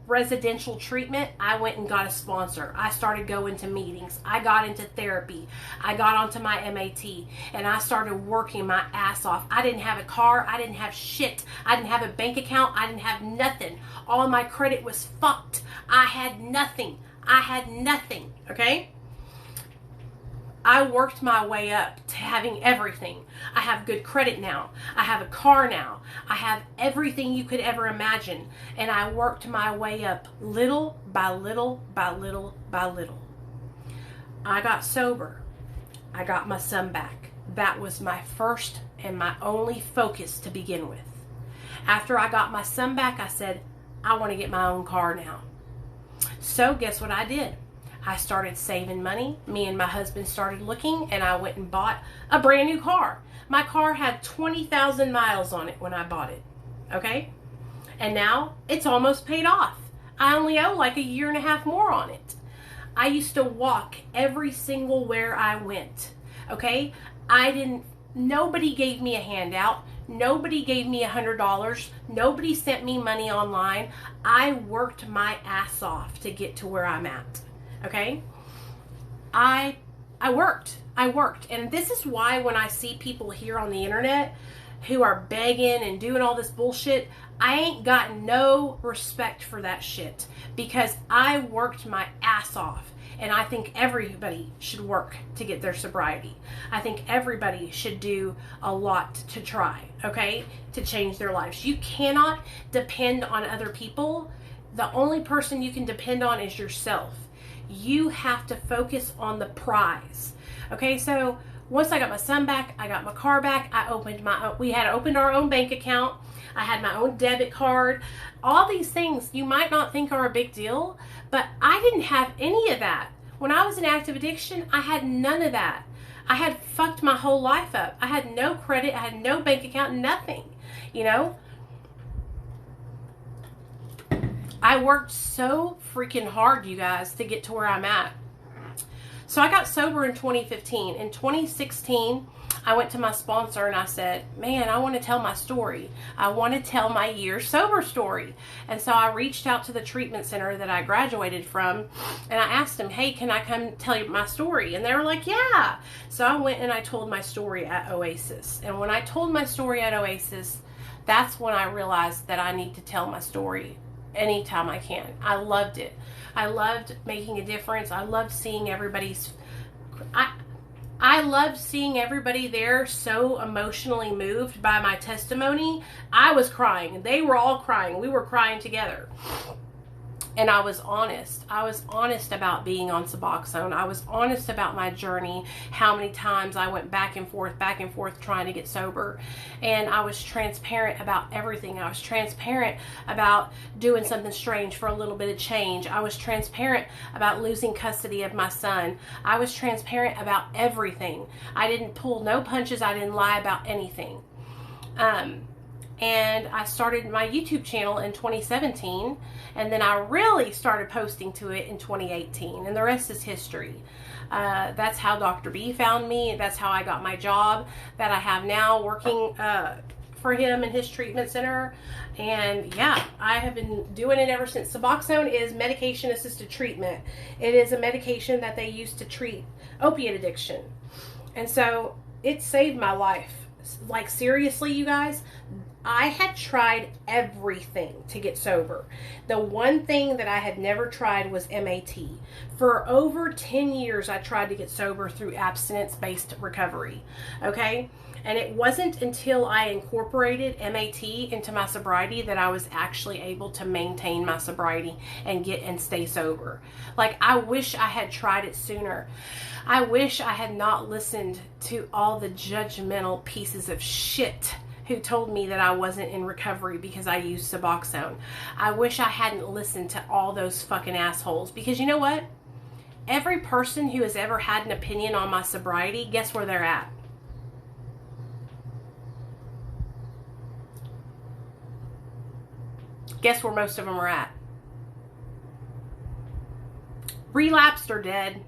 Speaker 1: residential treatment, I went and got a sponsor. I started going to meetings. I got into therapy. I got onto my MAT, and I started working my ass off. I didn't have a car. I didn't have shit. I didn't have a bank account. I didn't have nothing. All my credit was fucked. I had nothing. I had nothing, okay? I worked my way up to having everything. I have good credit now. I have a car now. I have everything you could ever imagine. And I worked my way up little by little by little by little. I got sober. I got my son back. That was my first and my only focus to begin with. After I got my son back, I said, I want to get my own car now. So guess what I did? I started saving money. Me and my husband started looking, and I went and bought a brand new car. My car had 20,000 miles on it when I bought it, okay? And now it's almost paid off. I only owe like a year and a half more on it. I used to walk every single where I went, okay? Nobody gave me a handout. Nobody gave me $100. Nobody sent me money online. I worked my ass off to get to where I'm at. Okay, I worked, and this is why when I see people here on the internet who are begging and doing all this bullshit, I ain't got no respect for that shit, because I worked my ass off, and I think everybody should work to get their sobriety. I think everybody should do a lot to try, okay, to change their lives. You cannot depend on other people. The only person you can depend on is yourself. You have to focus on the prize. Okay, so once I got my son back, I got my car back, we had opened our own bank account, I had my own debit card. All these things you might not think are a big deal, but I didn't have any of that. When I was in active addiction, I had none of that. I had fucked my whole life up. I had no credit, I had no bank account, nothing, you know? I worked so freaking hard, you guys, to get to where I'm at. So I got sober in 2015. In 2016, I went to my sponsor and I said, man, I want to tell my story. I want to tell my year sober story. And so I reached out to the treatment center that I graduated from, and I asked them, hey, can I come tell you my story? And they were like, yeah. So I went and I told my story at Oasis. And when I told my story at Oasis, that's when I realized that I need to tell my story anytime I can. I loved it. I loved making a difference. I loved seeing I loved seeing everybody there so emotionally moved by my testimony. I was crying. They were all crying. We were crying together. And I was honest. I was honest about being on Suboxone. I was honest about my journey, how many times I went back and forth trying to get sober. And I was transparent about everything. I was transparent about doing something strange for a little bit of change. I was transparent about losing custody of my son. I was transparent about everything. I didn't pull no punches. I didn't lie about anything. And I started my YouTube channel in 2017, and then I really started posting to it in 2018, and the rest is history. That's how Dr. B found me. That's how I got my job that I have now, working for him in his treatment center. And yeah, I have been doing it ever since. Suboxone is medication-assisted treatment. It is a medication that they use to treat opiate addiction. And so it saved my life. Like, seriously, you guys, I had tried everything to get sober. The one thing that I had never tried was MAT. For over 10 years, I tried to get sober through abstinence-based recovery, okay? And it wasn't until I incorporated MAT into my sobriety that I was actually able to maintain my sobriety and stay sober. Like, I wish I had tried it sooner. I wish I had not listened to all the judgmental pieces of shit who told me that I wasn't in recovery because I used Suboxone. I wish I hadn't listened to all those fucking assholes, because you know what? Every person who has ever had an opinion on my sobriety, guess where they're at? Guess where most of them are at? Relapsed or dead.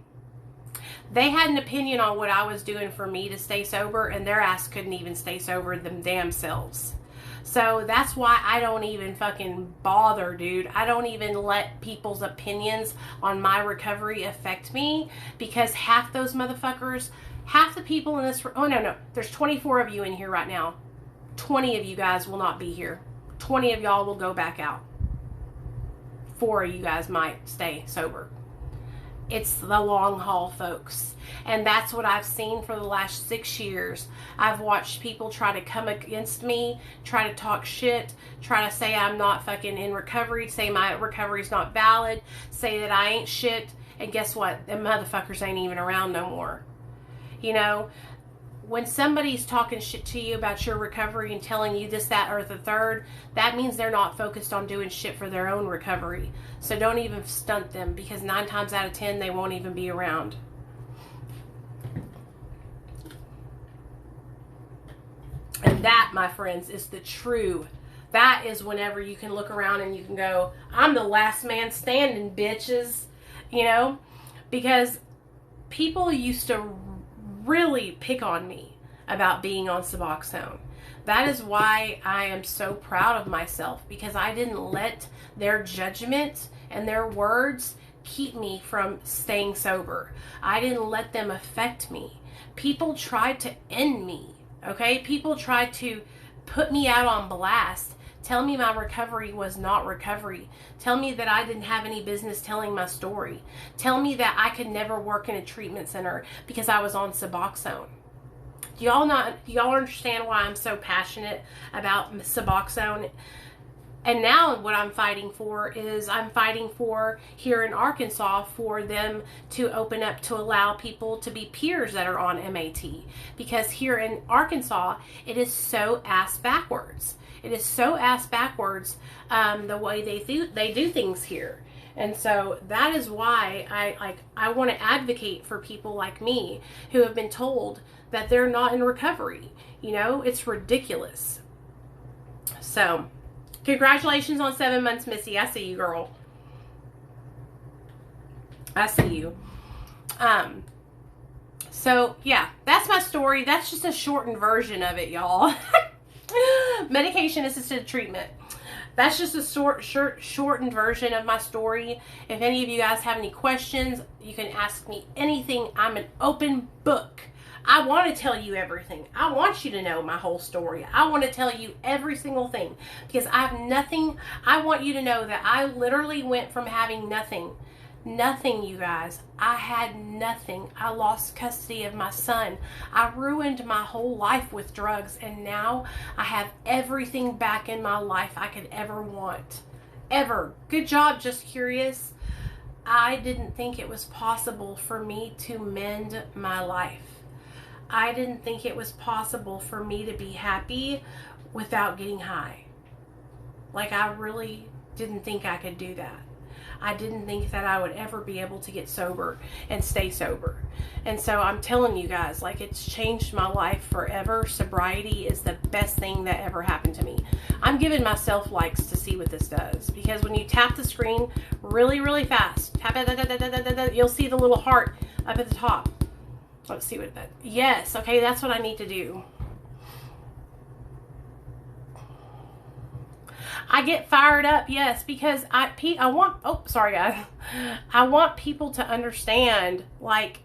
Speaker 1: They had an opinion on what I was doing for me to stay sober, and their ass couldn't even stay sober them damn selves. So that's why I don't even fucking bother, dude. I don't even let people's opinions on my recovery affect me, because half those motherfuckers, half the people in this, oh no, there's 24 of you in here right now. 20 of you guys will not be here. 20 of y'all will go back out. 4 of you guys might stay sober. It's the long haul, folks. And that's what I've seen for the last 6 years. I've watched people try to come against me, try to talk shit, try to say I'm not fucking in recovery, say my recovery's not valid, say that I ain't shit. And guess what? Them motherfuckers ain't even around no more. You know, when somebody's talking shit to you about your recovery and telling you this, that, or the third, that means they're not focused on doing shit for their own recovery. So don't even stunt them, because 9 times out of 10, they won't even be around. And that, my friends, is the true. That is whenever you can look around and you can go, I'm the last man standing, bitches. You know? Because people used to really pick on me about being on Suboxone. That is why I am so proud of myself, because I didn't let their judgment and their words keep me from staying sober. I didn't let them affect me. People tried to end me, okay? People tried to put me out on blast, tell me my recovery was not recovery, tell me that I didn't have any business telling my story, tell me that I could never work in a treatment center because I was on Suboxone. Do y'all understand why I'm so passionate about Suboxone? And now what I'm fighting for is I'm fighting for here in Arkansas for them to open up to allow people to be peers that are on MAT. Because here in Arkansas, it is so ass backwards. It is so ass backwards the way they do things here. And so that is why I want to advocate for people like me who have been told that they're not in recovery. You know, it's ridiculous. So, congratulations on 7 months, Missy. I see you, girl. I see you. So, yeah, that's my story. That's just a shortened version of it, y'all. Medication-assisted treatment. That's just a shortened version of my story. If any of you guys have any questions, you can ask me anything. I'm an open book. I want to tell you everything. I want you to know my whole story. I want to tell you every single thing, because I have nothing. I want you to know that I literally went from having nothing. Nothing, you guys. I had nothing. I lost custody of my son. I ruined my whole life with drugs, and now I have everything back in my life I could ever want. Ever. Good job, Just Curious. I didn't think it was possible for me to mend my life. I didn't think it was possible for me to be happy without getting high. Like, I really didn't think I could do that. I didn't think that I would ever be able to get sober and stay sober. And so I'm telling you guys, like, it's changed my life forever. Sobriety is the best thing that ever happened to me. I'm giving myself likes to see what this does, because when you tap the screen really, really fast, tap it, you'll see the little heart up at the top. Let's see what that, yes, okay, that's what I need to do. I get fired up, yes, because I want, oh, sorry guys. I want people to understand, like,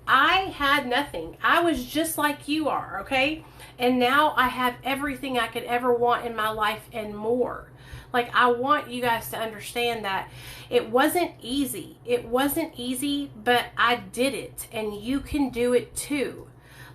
Speaker 1: I had nothing. I was just like you are, okay? And now I have everything I could ever want in my life and more. Like, I want you guys to understand that it wasn't easy. It wasn't easy, but I did it, and you can do it too.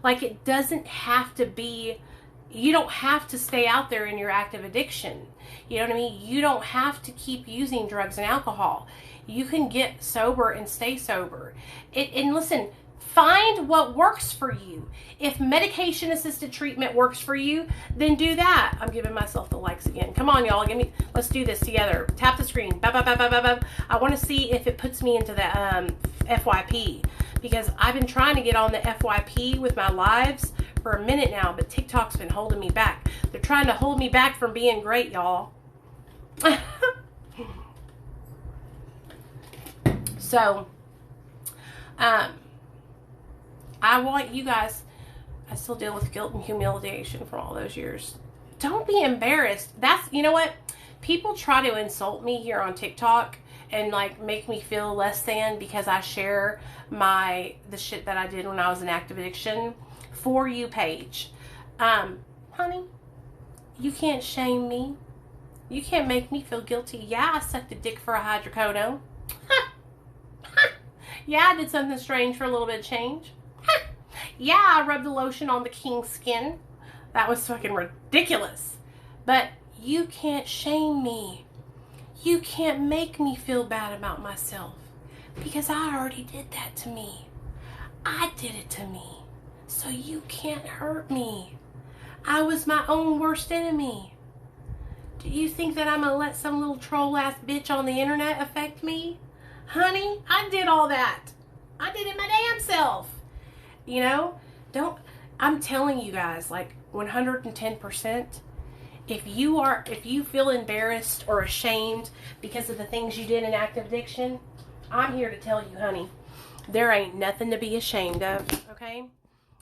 Speaker 1: Like, it doesn't have to be, you don't have to stay out there in your active addiction. You know what I mean? You don't have to keep using drugs and alcohol. You can get sober and stay sober. And listen, find what works for you. If medication-assisted treatment works for you, then do that. I'm giving myself the likes again. Come on, y'all. Let's do this together. Tap the screen. I want to see if it puts me into the FYP, because I've been trying to get on the FYP with my lives for a minute now, but TikTok's been holding me back. They're trying to hold me back from being great, y'all. So, I want you guys, I still deal with guilt and humiliation from all those years. Don't be embarrassed. You know what? People try to insult me here on TikTok and like make me feel less than because I share the shit that I did when I was in active addiction. For you page. Honey, you can't shame me. You can't make me feel guilty. Yeah, I sucked a dick for a hydrocodone. Yeah, I did something strange for a little bit of change. Yeah, I rubbed the lotion on the king's skin. That was fucking ridiculous. But you can't shame me. You can't make me feel bad about myself, because I already did that to me. I did it to me. So you can't hurt me. I was my own worst enemy. Do you think that I'm going to let some little troll ass bitch on the internet affect me? Honey, I did all that. I did it my damn self. You know, I'm telling you guys, like 110%, if you feel embarrassed or ashamed because of the things you did in active addiction, I'm here to tell you, honey, there ain't nothing to be ashamed of, okay?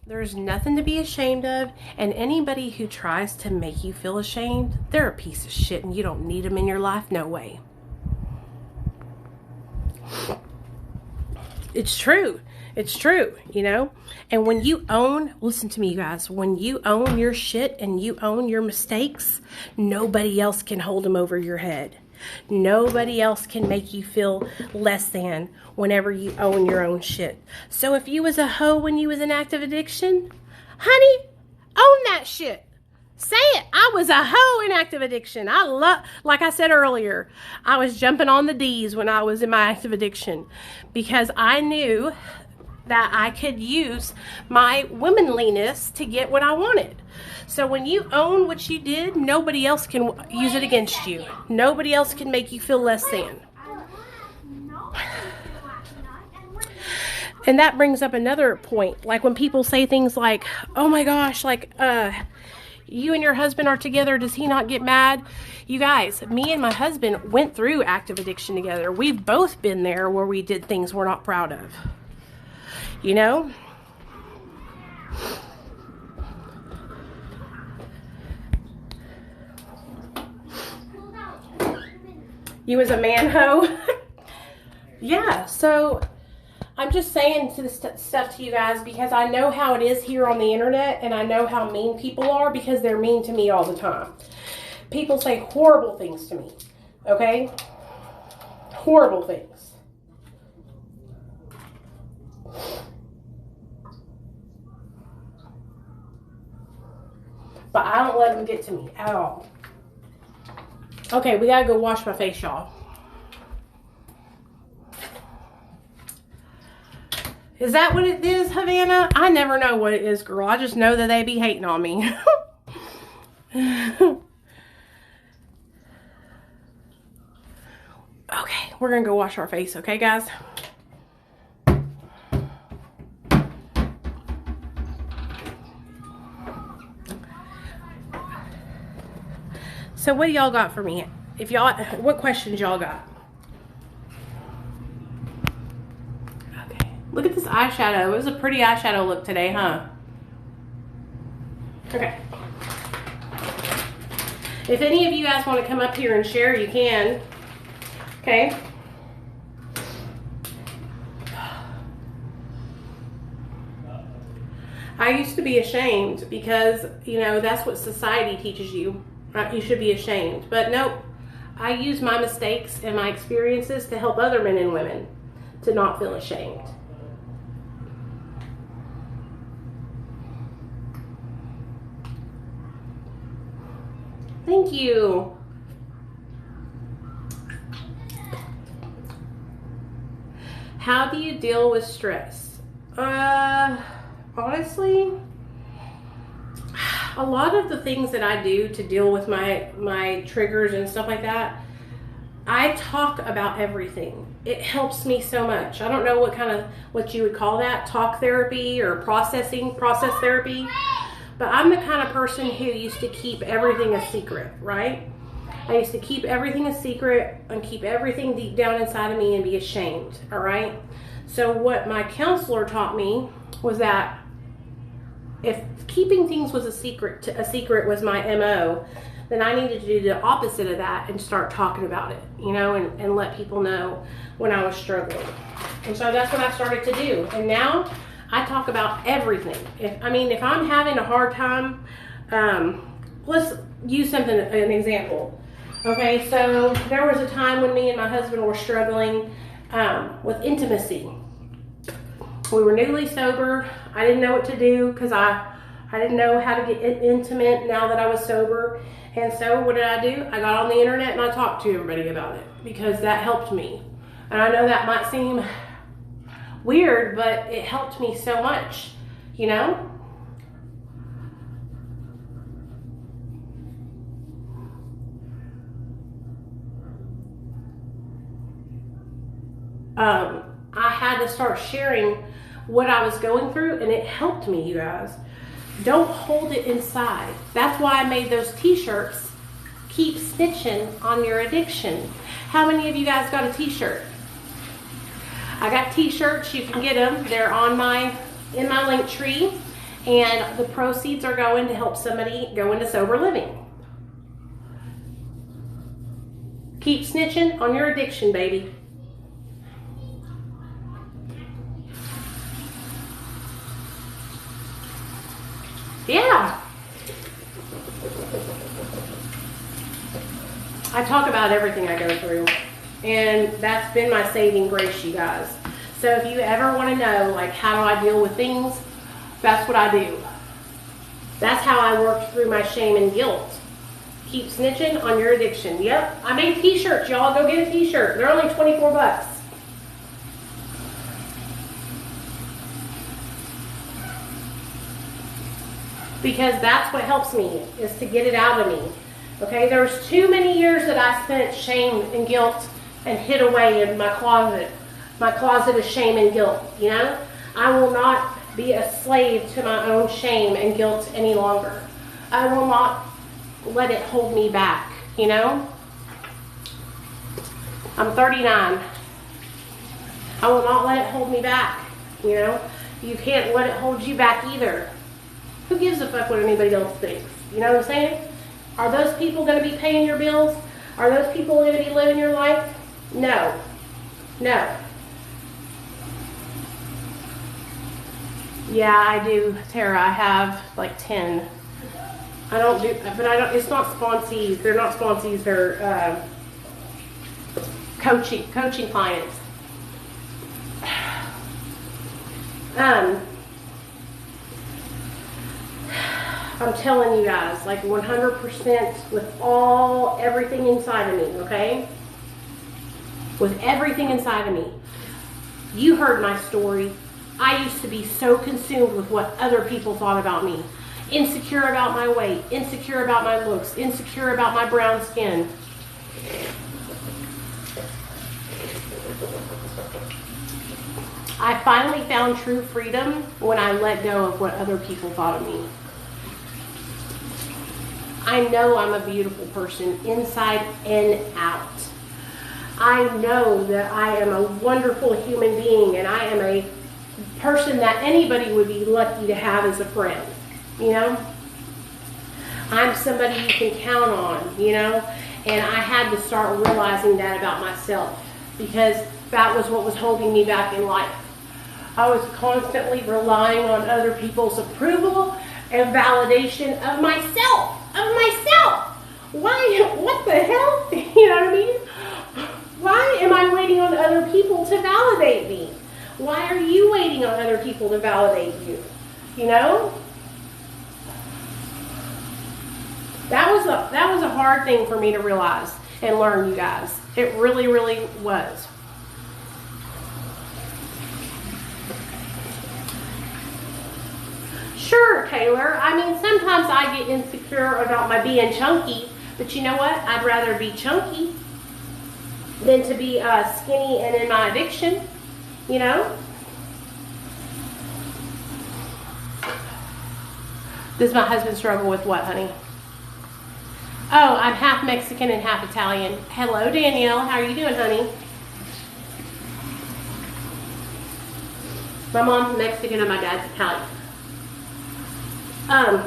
Speaker 1: There's nothing to be ashamed of, and anybody who tries to make you feel ashamed, they're a piece of shit and you don't need them in your life, no way. It's true. It's true, you know? And when you listen to me, you guys, when you own your shit and you own your mistakes, nobody else can hold them over your head. Nobody else can make you feel less than whenever you own your own shit. So if you was a hoe when you was in active addiction, honey, own that shit. Say it. I was a hoe in active addiction. Like I said earlier, I was jumping on the D's when I was in my active addiction because I knew that I could use my womanliness to get what I wanted. So when you own what you did, nobody else can use it against you. Nobody else can make you feel less than. And that brings up another point. Like when people say things like, oh my gosh, like, you and your husband are together, does he not get mad? You guys, me and my husband went through active addiction together. We've both been there where we did things we're not proud of. You know? You as a man hoe? Yeah, so I'm just saying to this stuff to you guys because I know how it is here on the internet, and I know how mean people are because they're mean to me all the time. People say horrible things to me, okay? Horrible things. But I don't let them get to me at all. Okay, we gotta go wash my face, y'all. Is that what it is, Havana? I never know what it is, girl. I just know that they be hating on me. Okay, we're gonna go wash our face, okay, guys? So what do y'all got for me? What questions y'all got? Okay, look at this eyeshadow. It was a pretty eyeshadow look today, huh? Okay. If any of you guys want to come up here and share, you can. Okay. I used to be ashamed because, you know, that's what society teaches you, right? You should be ashamed. But nope, I use my mistakes and my experiences to help other men and women to not feel ashamed. Thank you. How do you deal with stress? Honestly, a lot of the things that I do to deal with my triggers and stuff like that, I talk about everything. It helps me so much. I don't know what you would call that, talk therapy or process therapy, but I'm the kind of person who used to keep everything a secret, right? I used to keep everything a secret and keep everything deep down inside of me and be ashamed, all right? So what my counselor taught me was that if keeping things was a secret was my MO, then I needed to do the opposite of that and start talking about it, you know, and let people know when I was struggling. And so that's what I started to do. And now I talk about everything. If I'm having a hard time, let's use an example. Okay, so there was a time when me and my husband were struggling with intimacy. We were newly sober. I didn't know what to do because I didn't know how to get intimate now that I was sober. And so what did I do? I got on the internet and I talked to everybody about it because that helped me. And I know that might seem weird, but it helped me so much, you know? I had to start sharing what I was going through, and it helped me, you guys. Don't hold it inside. That's why I made those t-shirts. Keep snitching on your addiction. How many of you guys got a t-shirt? I got t-shirts. You can get them. They're in my link tree, and the proceeds are going to help somebody go into sober living. Keep snitching on your addiction, baby. Yeah. I talk about everything I go through, and that's been my saving grace, you guys. So if you ever want to know, like, how do I deal with things, that's what I do. That's how I worked through my shame and guilt. Keep snitching on your addiction. Yep, I made t-shirts, y'all. Go get a t-shirt. They're only 24 bucks. Because that's what helps me, is to get it out of me. Okay, there was too many years that I spent shame and guilt and hid away in my closet of shame and guilt, you know? I will not be a slave to my own shame and guilt any longer. I will not let it hold me back, you know? I'm 39. I will not let it hold me back, you know? You can't let it hold you back either. Who gives a fuck what anybody else thinks? You know what I'm saying? Are those people going to be paying your bills? Are those people going to be living your life? No. No. Yeah, I do, Tara. I have like 10. I don't do, but I don't, it's not sponsees. They're not sponsees. They're coaching clients. I'm telling you guys, like 100% with everything inside of me, okay? With everything inside of me. You heard my story. I used to be so consumed with what other people thought about me. Insecure about my weight, insecure about my looks, insecure about my brown skin. I finally found true freedom when I let go of what other people thought of me. I know I'm a beautiful person inside and out. I know that I am a wonderful human being, and I am a person that anybody would be lucky to have as a friend, you know? I'm somebody you can count on, you know? And I had to start realizing that about myself, because that was what was holding me back in life. I was constantly relying on other people's approval and validation of myself. Why, what the hell? You know what I mean? Why am I waiting on other people to validate me? Why are you waiting on other people to validate you? You know? That was a hard thing for me to realize and learn, you guys. It really, really was. Sure, Taylor. I mean, sometimes I get insecure about my being chunky, but you know what? I'd rather be chunky than to be skinny and in my addiction, you know? Does my husband struggle with what, honey? Oh, I'm half Mexican and half Italian. Hello, Danielle. How are you doing, honey? My mom's Mexican and my dad's Italian. I'm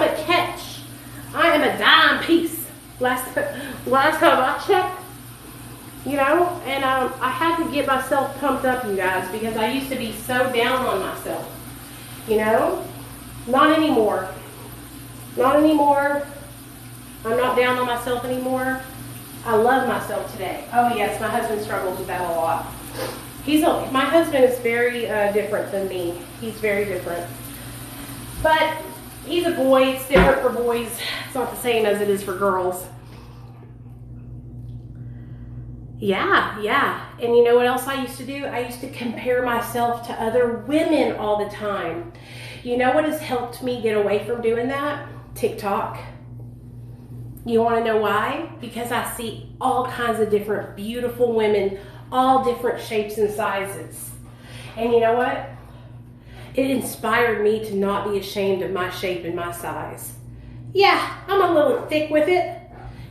Speaker 1: a catch. I am a dime piece. Last time I checked, you know, and I had to get myself pumped up, you guys, because I used to be so down on myself, you know. Not anymore. Not anymore. I'm not down on myself anymore. I love myself today. Oh yes, my husband struggles with that a lot. My husband is very different than me. He's very different. But he's a boy. It's different for boys. It's not the same as it is for girls. Yeah. And you know what else I used to do? I used to compare myself to other women all the time. You know what has helped me get away from doing that? TikTok. You want to know why? Because I see all kinds of different beautiful women, all different shapes and sizes. And you know what? It inspired me to not be ashamed of my shape and my size. Yeah, I'm a little thick with it.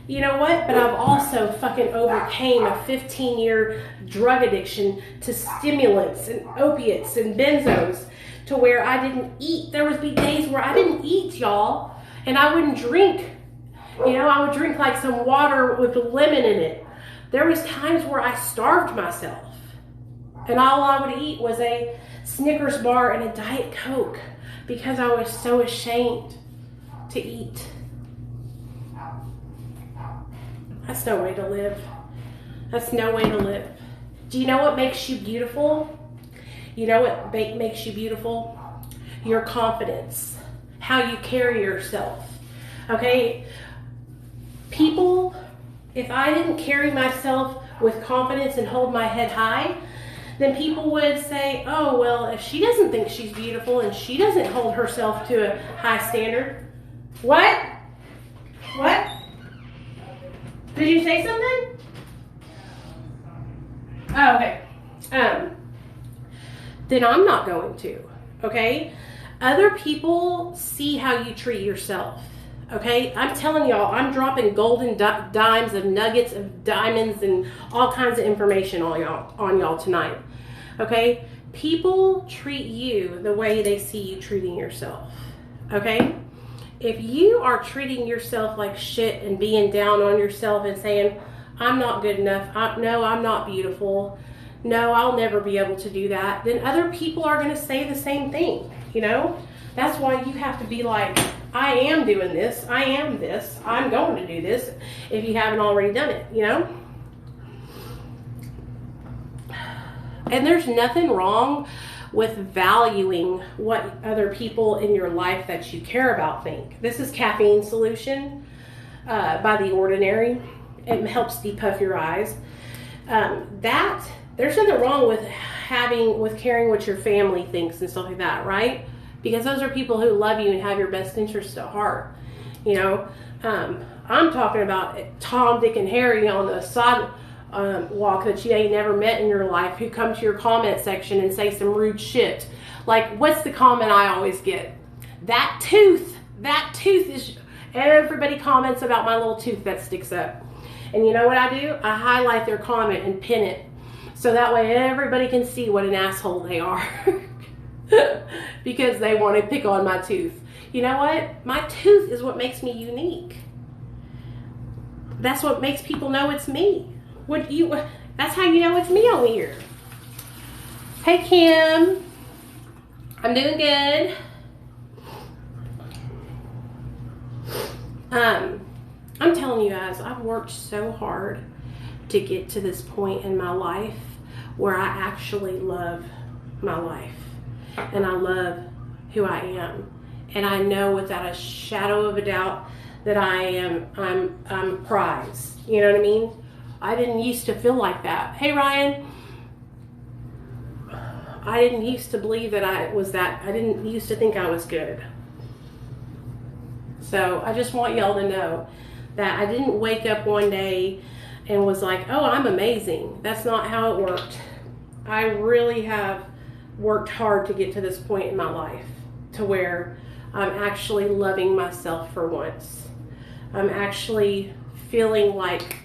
Speaker 1: You know what? But I've also fucking overcame a 15-year drug addiction to stimulants and opiates and benzos, to where I didn't eat. There would be days where I didn't eat, y'all, and I wouldn't drink. You know, I would drink like some water with lemon in it. There was times where I starved myself, and all I would eat was a Snickers bar and a Diet Coke, because I was so ashamed to eat. That's no way to live. That's no way to live. Do you know what makes you beautiful? You know what makes you beautiful? Your confidence. How you carry yourself. Okay? People, if I didn't carry myself with confidence and hold my head high, then people would say, oh, well, if she doesn't think she's beautiful and she doesn't hold herself to a high standard. What? What? Did you say something? Oh, okay. Then I'm not going to, okay? Other people see how you treat yourself, okay? I'm telling y'all, I'm dropping golden dimes of nuggets of diamonds and all kinds of information on y'all tonight, okay? People treat you the way they see you treating yourself, okay? If you are treating yourself like shit and being down on yourself and saying, I'm not good enough, no, I'm not beautiful, no, I'll never be able to do that, then other people are going to say the same thing, you know? That's why you have to be like, I am doing this, I am this, I'm going to do this, if you haven't already done it, you know? And there's nothing wrong with valuing what other people in your life that you care about think. This is Caffeine Solution by The Ordinary. It helps depuff your eyes. There's nothing wrong with caring what your family thinks and stuff like that, right? Because those are people who love you and have your best interests at heart. You know, I'm talking about Tom, Dick, and Harry on the sidewalk that you ain't never met in your life, who come to your comment section and say some rude shit. Like, what's the comment I always get? That tooth is, everybody comments about my little tooth that sticks up. And you know what I do? I highlight their comment and pin it, so that way everybody can see what an asshole they are. because they want to pick on my tooth. You know what? My tooth is what makes me unique. That's what makes people know it's me. That's how you know it's me over here. Hey, Kim. I'm doing good. I'm telling you guys, I've worked so hard to get to this point in my life where I actually love my life and I love who I am, and I know without a shadow of a doubt that I'm prized. You know what I mean? I didn't used to feel like that. Hey, Ryan. I didn't used to believe that I was that. I didn't used to think I was good. So I just want y'all to know that I didn't wake up one day and was like, oh, I'm amazing. That's not how it worked. I really have worked hard to get to this point in my life to where I'm actually loving myself for once. I'm actually feeling like,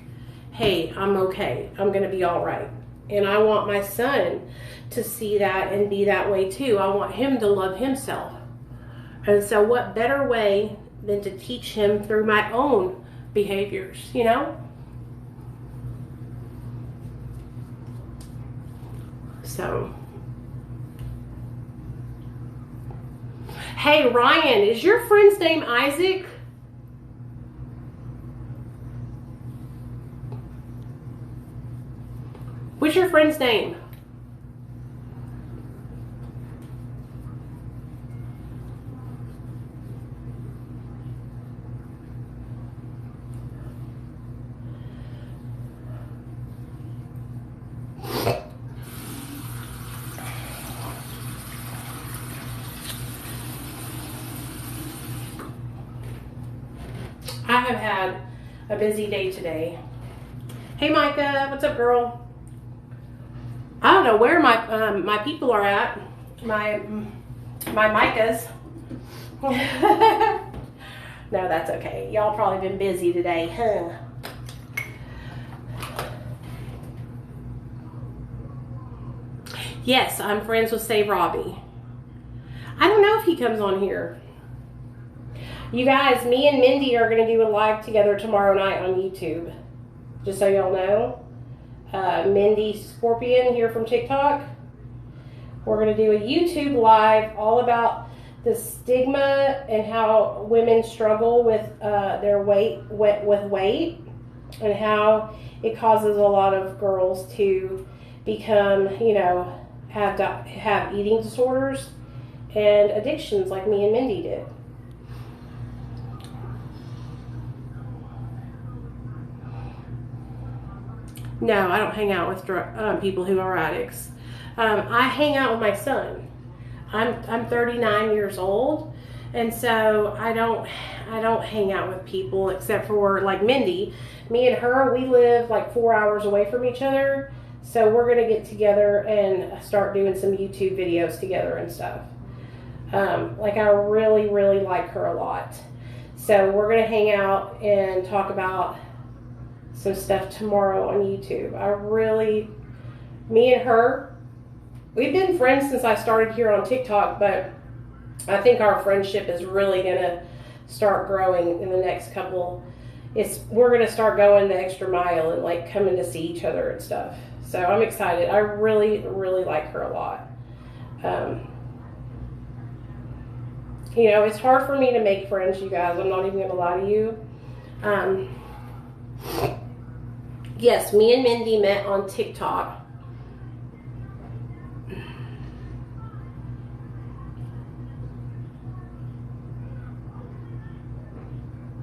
Speaker 1: hey, I'm okay. I'm going to be all right. And I want my son to see that and be that way too. I want him to love himself. And so what better way than to teach him through my own behaviors, you know? So, hey, Ryan, is your friend's name Isaac? What's your friend's name? I have had a busy day today. Hey, Micah, what's up, girl? I don't know where my people are at. My Micahs. No, that's okay. Y'all probably been busy today, huh? Yes, I'm friends with Save Robbie. I don't know if he comes on here. You guys, me and Mindy are going to do a live together tomorrow night on YouTube. Just so y'all know. Mindy Scorpion here from TikTok. We're going to do a YouTube live all about the stigma and how women struggle with their weight, and how it causes a lot of girls to become, you know, have eating disorders and addictions like me and Mindy did. No, I don't hang out with people who are addicts. I hang out with my son. I'm 39 years old, and so I don't hang out with people except for like Mindy. Me and her, we live like 4 hours away from each other, so we're gonna get together and start doing some YouTube videos together and stuff. Like I really, really like her a lot, so we're gonna hang out and talk about some stuff tomorrow on YouTube. Me and her, we've been friends since I started here on TikTok, but I think our friendship is really gonna start growing in the next couple. We're gonna start going the extra mile and like coming to see each other and stuff. So I'm excited. I really, really like her a lot. You know, it's hard for me to make friends, you guys. I'm not even gonna lie to you. Yes, me and Mindy met on TikTok.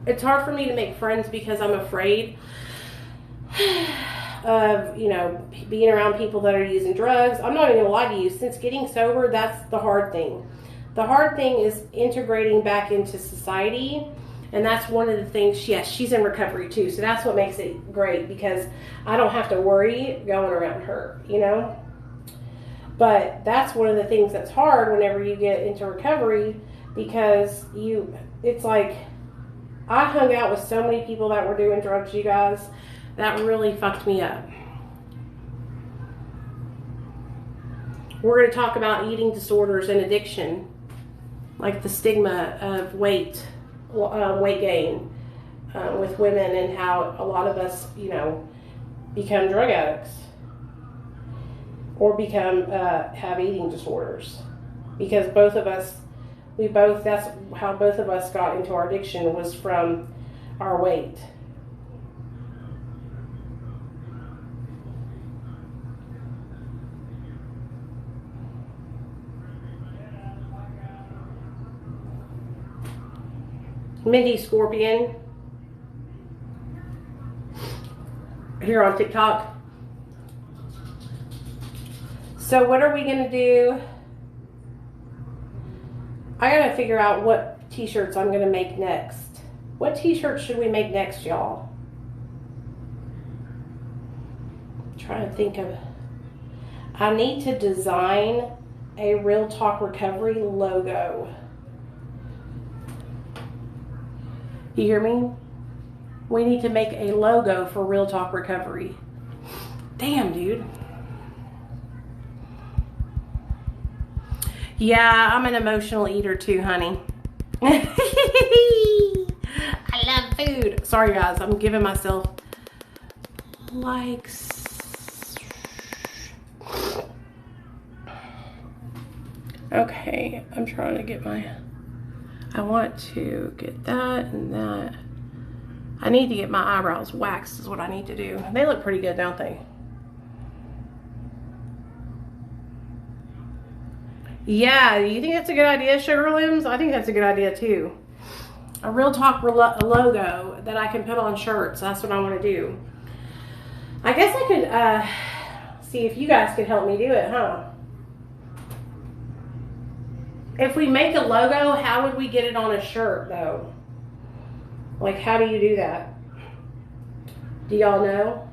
Speaker 1: It's hard for me to make friends because I'm afraid of, you know, being around people that are using drugs. I'm not even gonna lie to you. Since getting sober, that's the hard thing. The hard thing is integrating back into society. And that's one of the things, yes, she's in recovery too. So that's what makes it great, because I don't have to worry going around her, you know. But that's one of the things that's hard whenever you get into recovery, because it's like, I hung out with so many people that were doing drugs, you guys. That really fucked me up. We're going to talk about eating disorders and addiction like the stigma of weight gain with women, and how a lot of us, you know, become drug addicts or become have eating disorders, because both of us, that's how both of us got into our addiction, was from our weight. Mindy Scorpion here on TikTok. So what are we gonna do? I gotta figure out what t-shirts I'm gonna make next. What t-shirts should we make next, y'all? I'm trying to think of. I need to design a Real Talk Recovery logo. You hear me? We need to make a logo for Real Talk Recovery. Damn, dude. Yeah, I'm an emotional eater too, honey. I love food. Sorry, guys. I'm giving myself likes. Okay, I'm trying to get I want to get that and that. I need to get my eyebrows waxed is what I need to do. They look pretty good, don't they? Yeah, do you think that's a good idea, Sugar Limbs? I think that's a good idea too. A Real Talk logo that I can put on shirts. That's what I want to do. I guess I could see if you guys could help me do it, huh? If we make a logo, how would we get it on a shirt, though? Like, how do you do that? Do y'all know?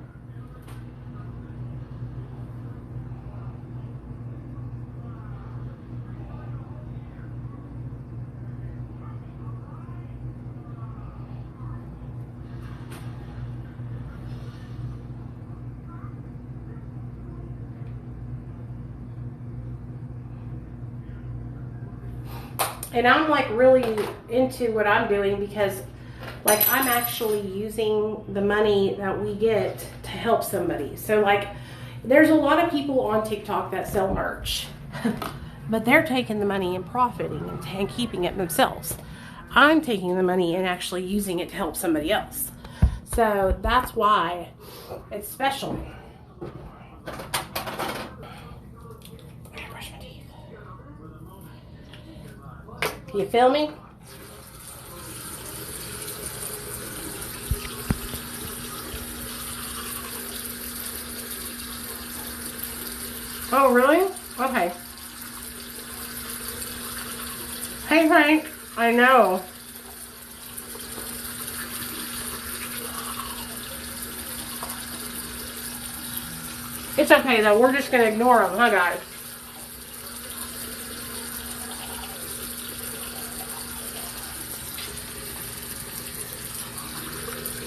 Speaker 1: And I'm like really into what I'm doing, because like I'm actually using the money that we get to help somebody. So like there's a lot of people on TikTok that sell merch, but they're taking the money and profiting and keeping it themselves. I'm taking the money and actually using it to help somebody else. So that's why it's special. You feel me? Oh, really? Okay. Hey, Frank. I know. It's okay, though. We're just going to ignore them, huh, guys?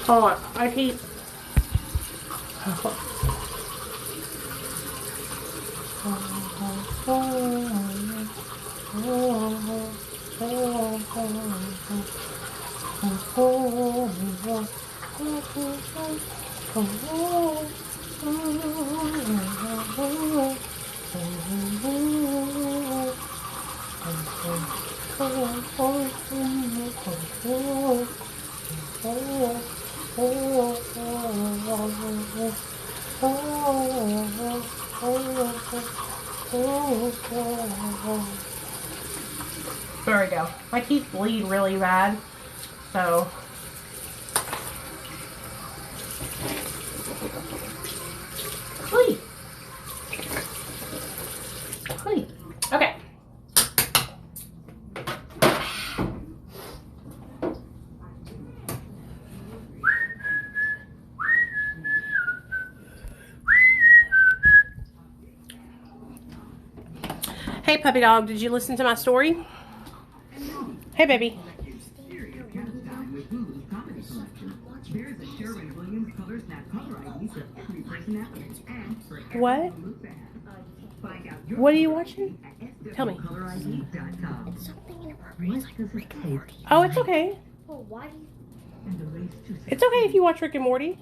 Speaker 1: Hold on, I keep. There we go. My teeth bleed really bad, so. Please. Please. Okay. Hey, puppy dog, did you listen to my story? Hey, baby. What? What are you watching? Tell me.
Speaker 2: It's something inappropriate. It's like Rick and Morty.
Speaker 1: Oh, it's okay.
Speaker 2: Well, why do you...
Speaker 1: It's okay if you watch Rick and Morty.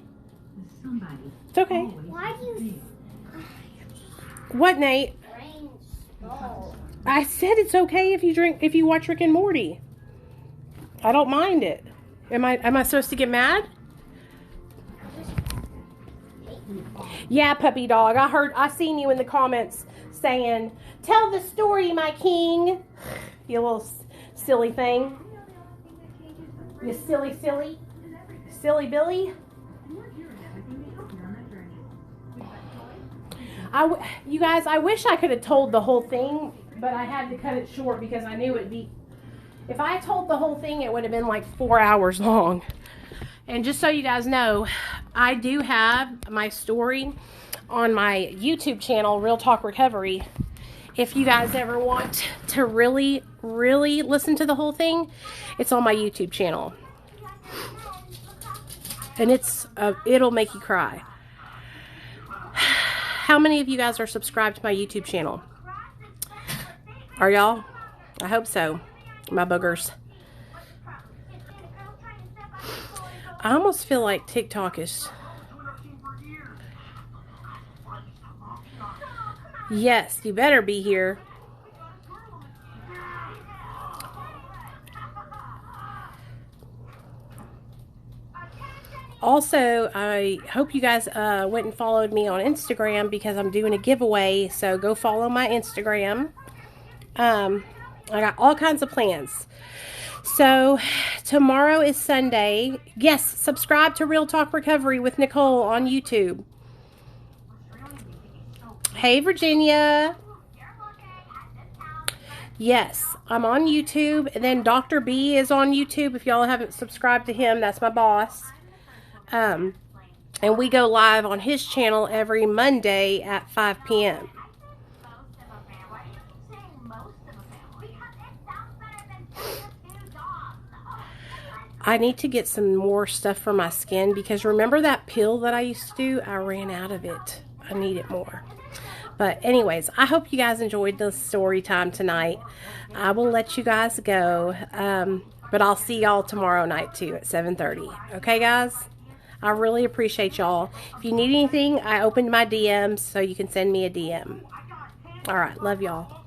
Speaker 1: It's okay.
Speaker 2: Why do you...
Speaker 1: What, Nate? I said it's okay if you watch Rick and Morty. I don't mind it. Am I supposed to get mad? Yeah, puppy dog. I seen you in the comments saying, "Tell the story, my king." You little silly thing. You silly Billy. You guys, I wish I could have told the whole thing, but I had to cut it short because I knew it'd be... If I told the whole thing, it would have been like 4 hours long. And just so you guys know, I do have my story on my YouTube channel, Real Talk Recovery. If you guys ever want to really, really listen to the whole thing, it's on my YouTube channel. And it'll make you cry. How many of you guys are subscribed to my YouTube channel? Are y'all? I hope so. My boogers. I almost feel like TikTok is... Yes, you better be here. Also, I hope you guys went and followed me on Instagram because I'm doing a giveaway. So go follow my Instagram. I got all kinds of plans. So tomorrow is Sunday. Yes, subscribe to Real Talk Recovery with Nicole on YouTube. Hey, Virginia. Yes, I'm on YouTube. And then Dr. B is on YouTube. If y'all haven't subscribed to him, that's my boss. And we go live on his channel every Monday at 5 p.m. I need to get some more stuff for my skin because remember that pill that I used to do? I ran out of it. I need it more. But anyways, I hope you guys enjoyed the story time tonight. I will let you guys go. But I'll see y'all tomorrow night too at 7:30. Okay, guys? I really appreciate y'all. If you need anything, I opened my DMs so you can send me a DM. All right. Love y'all.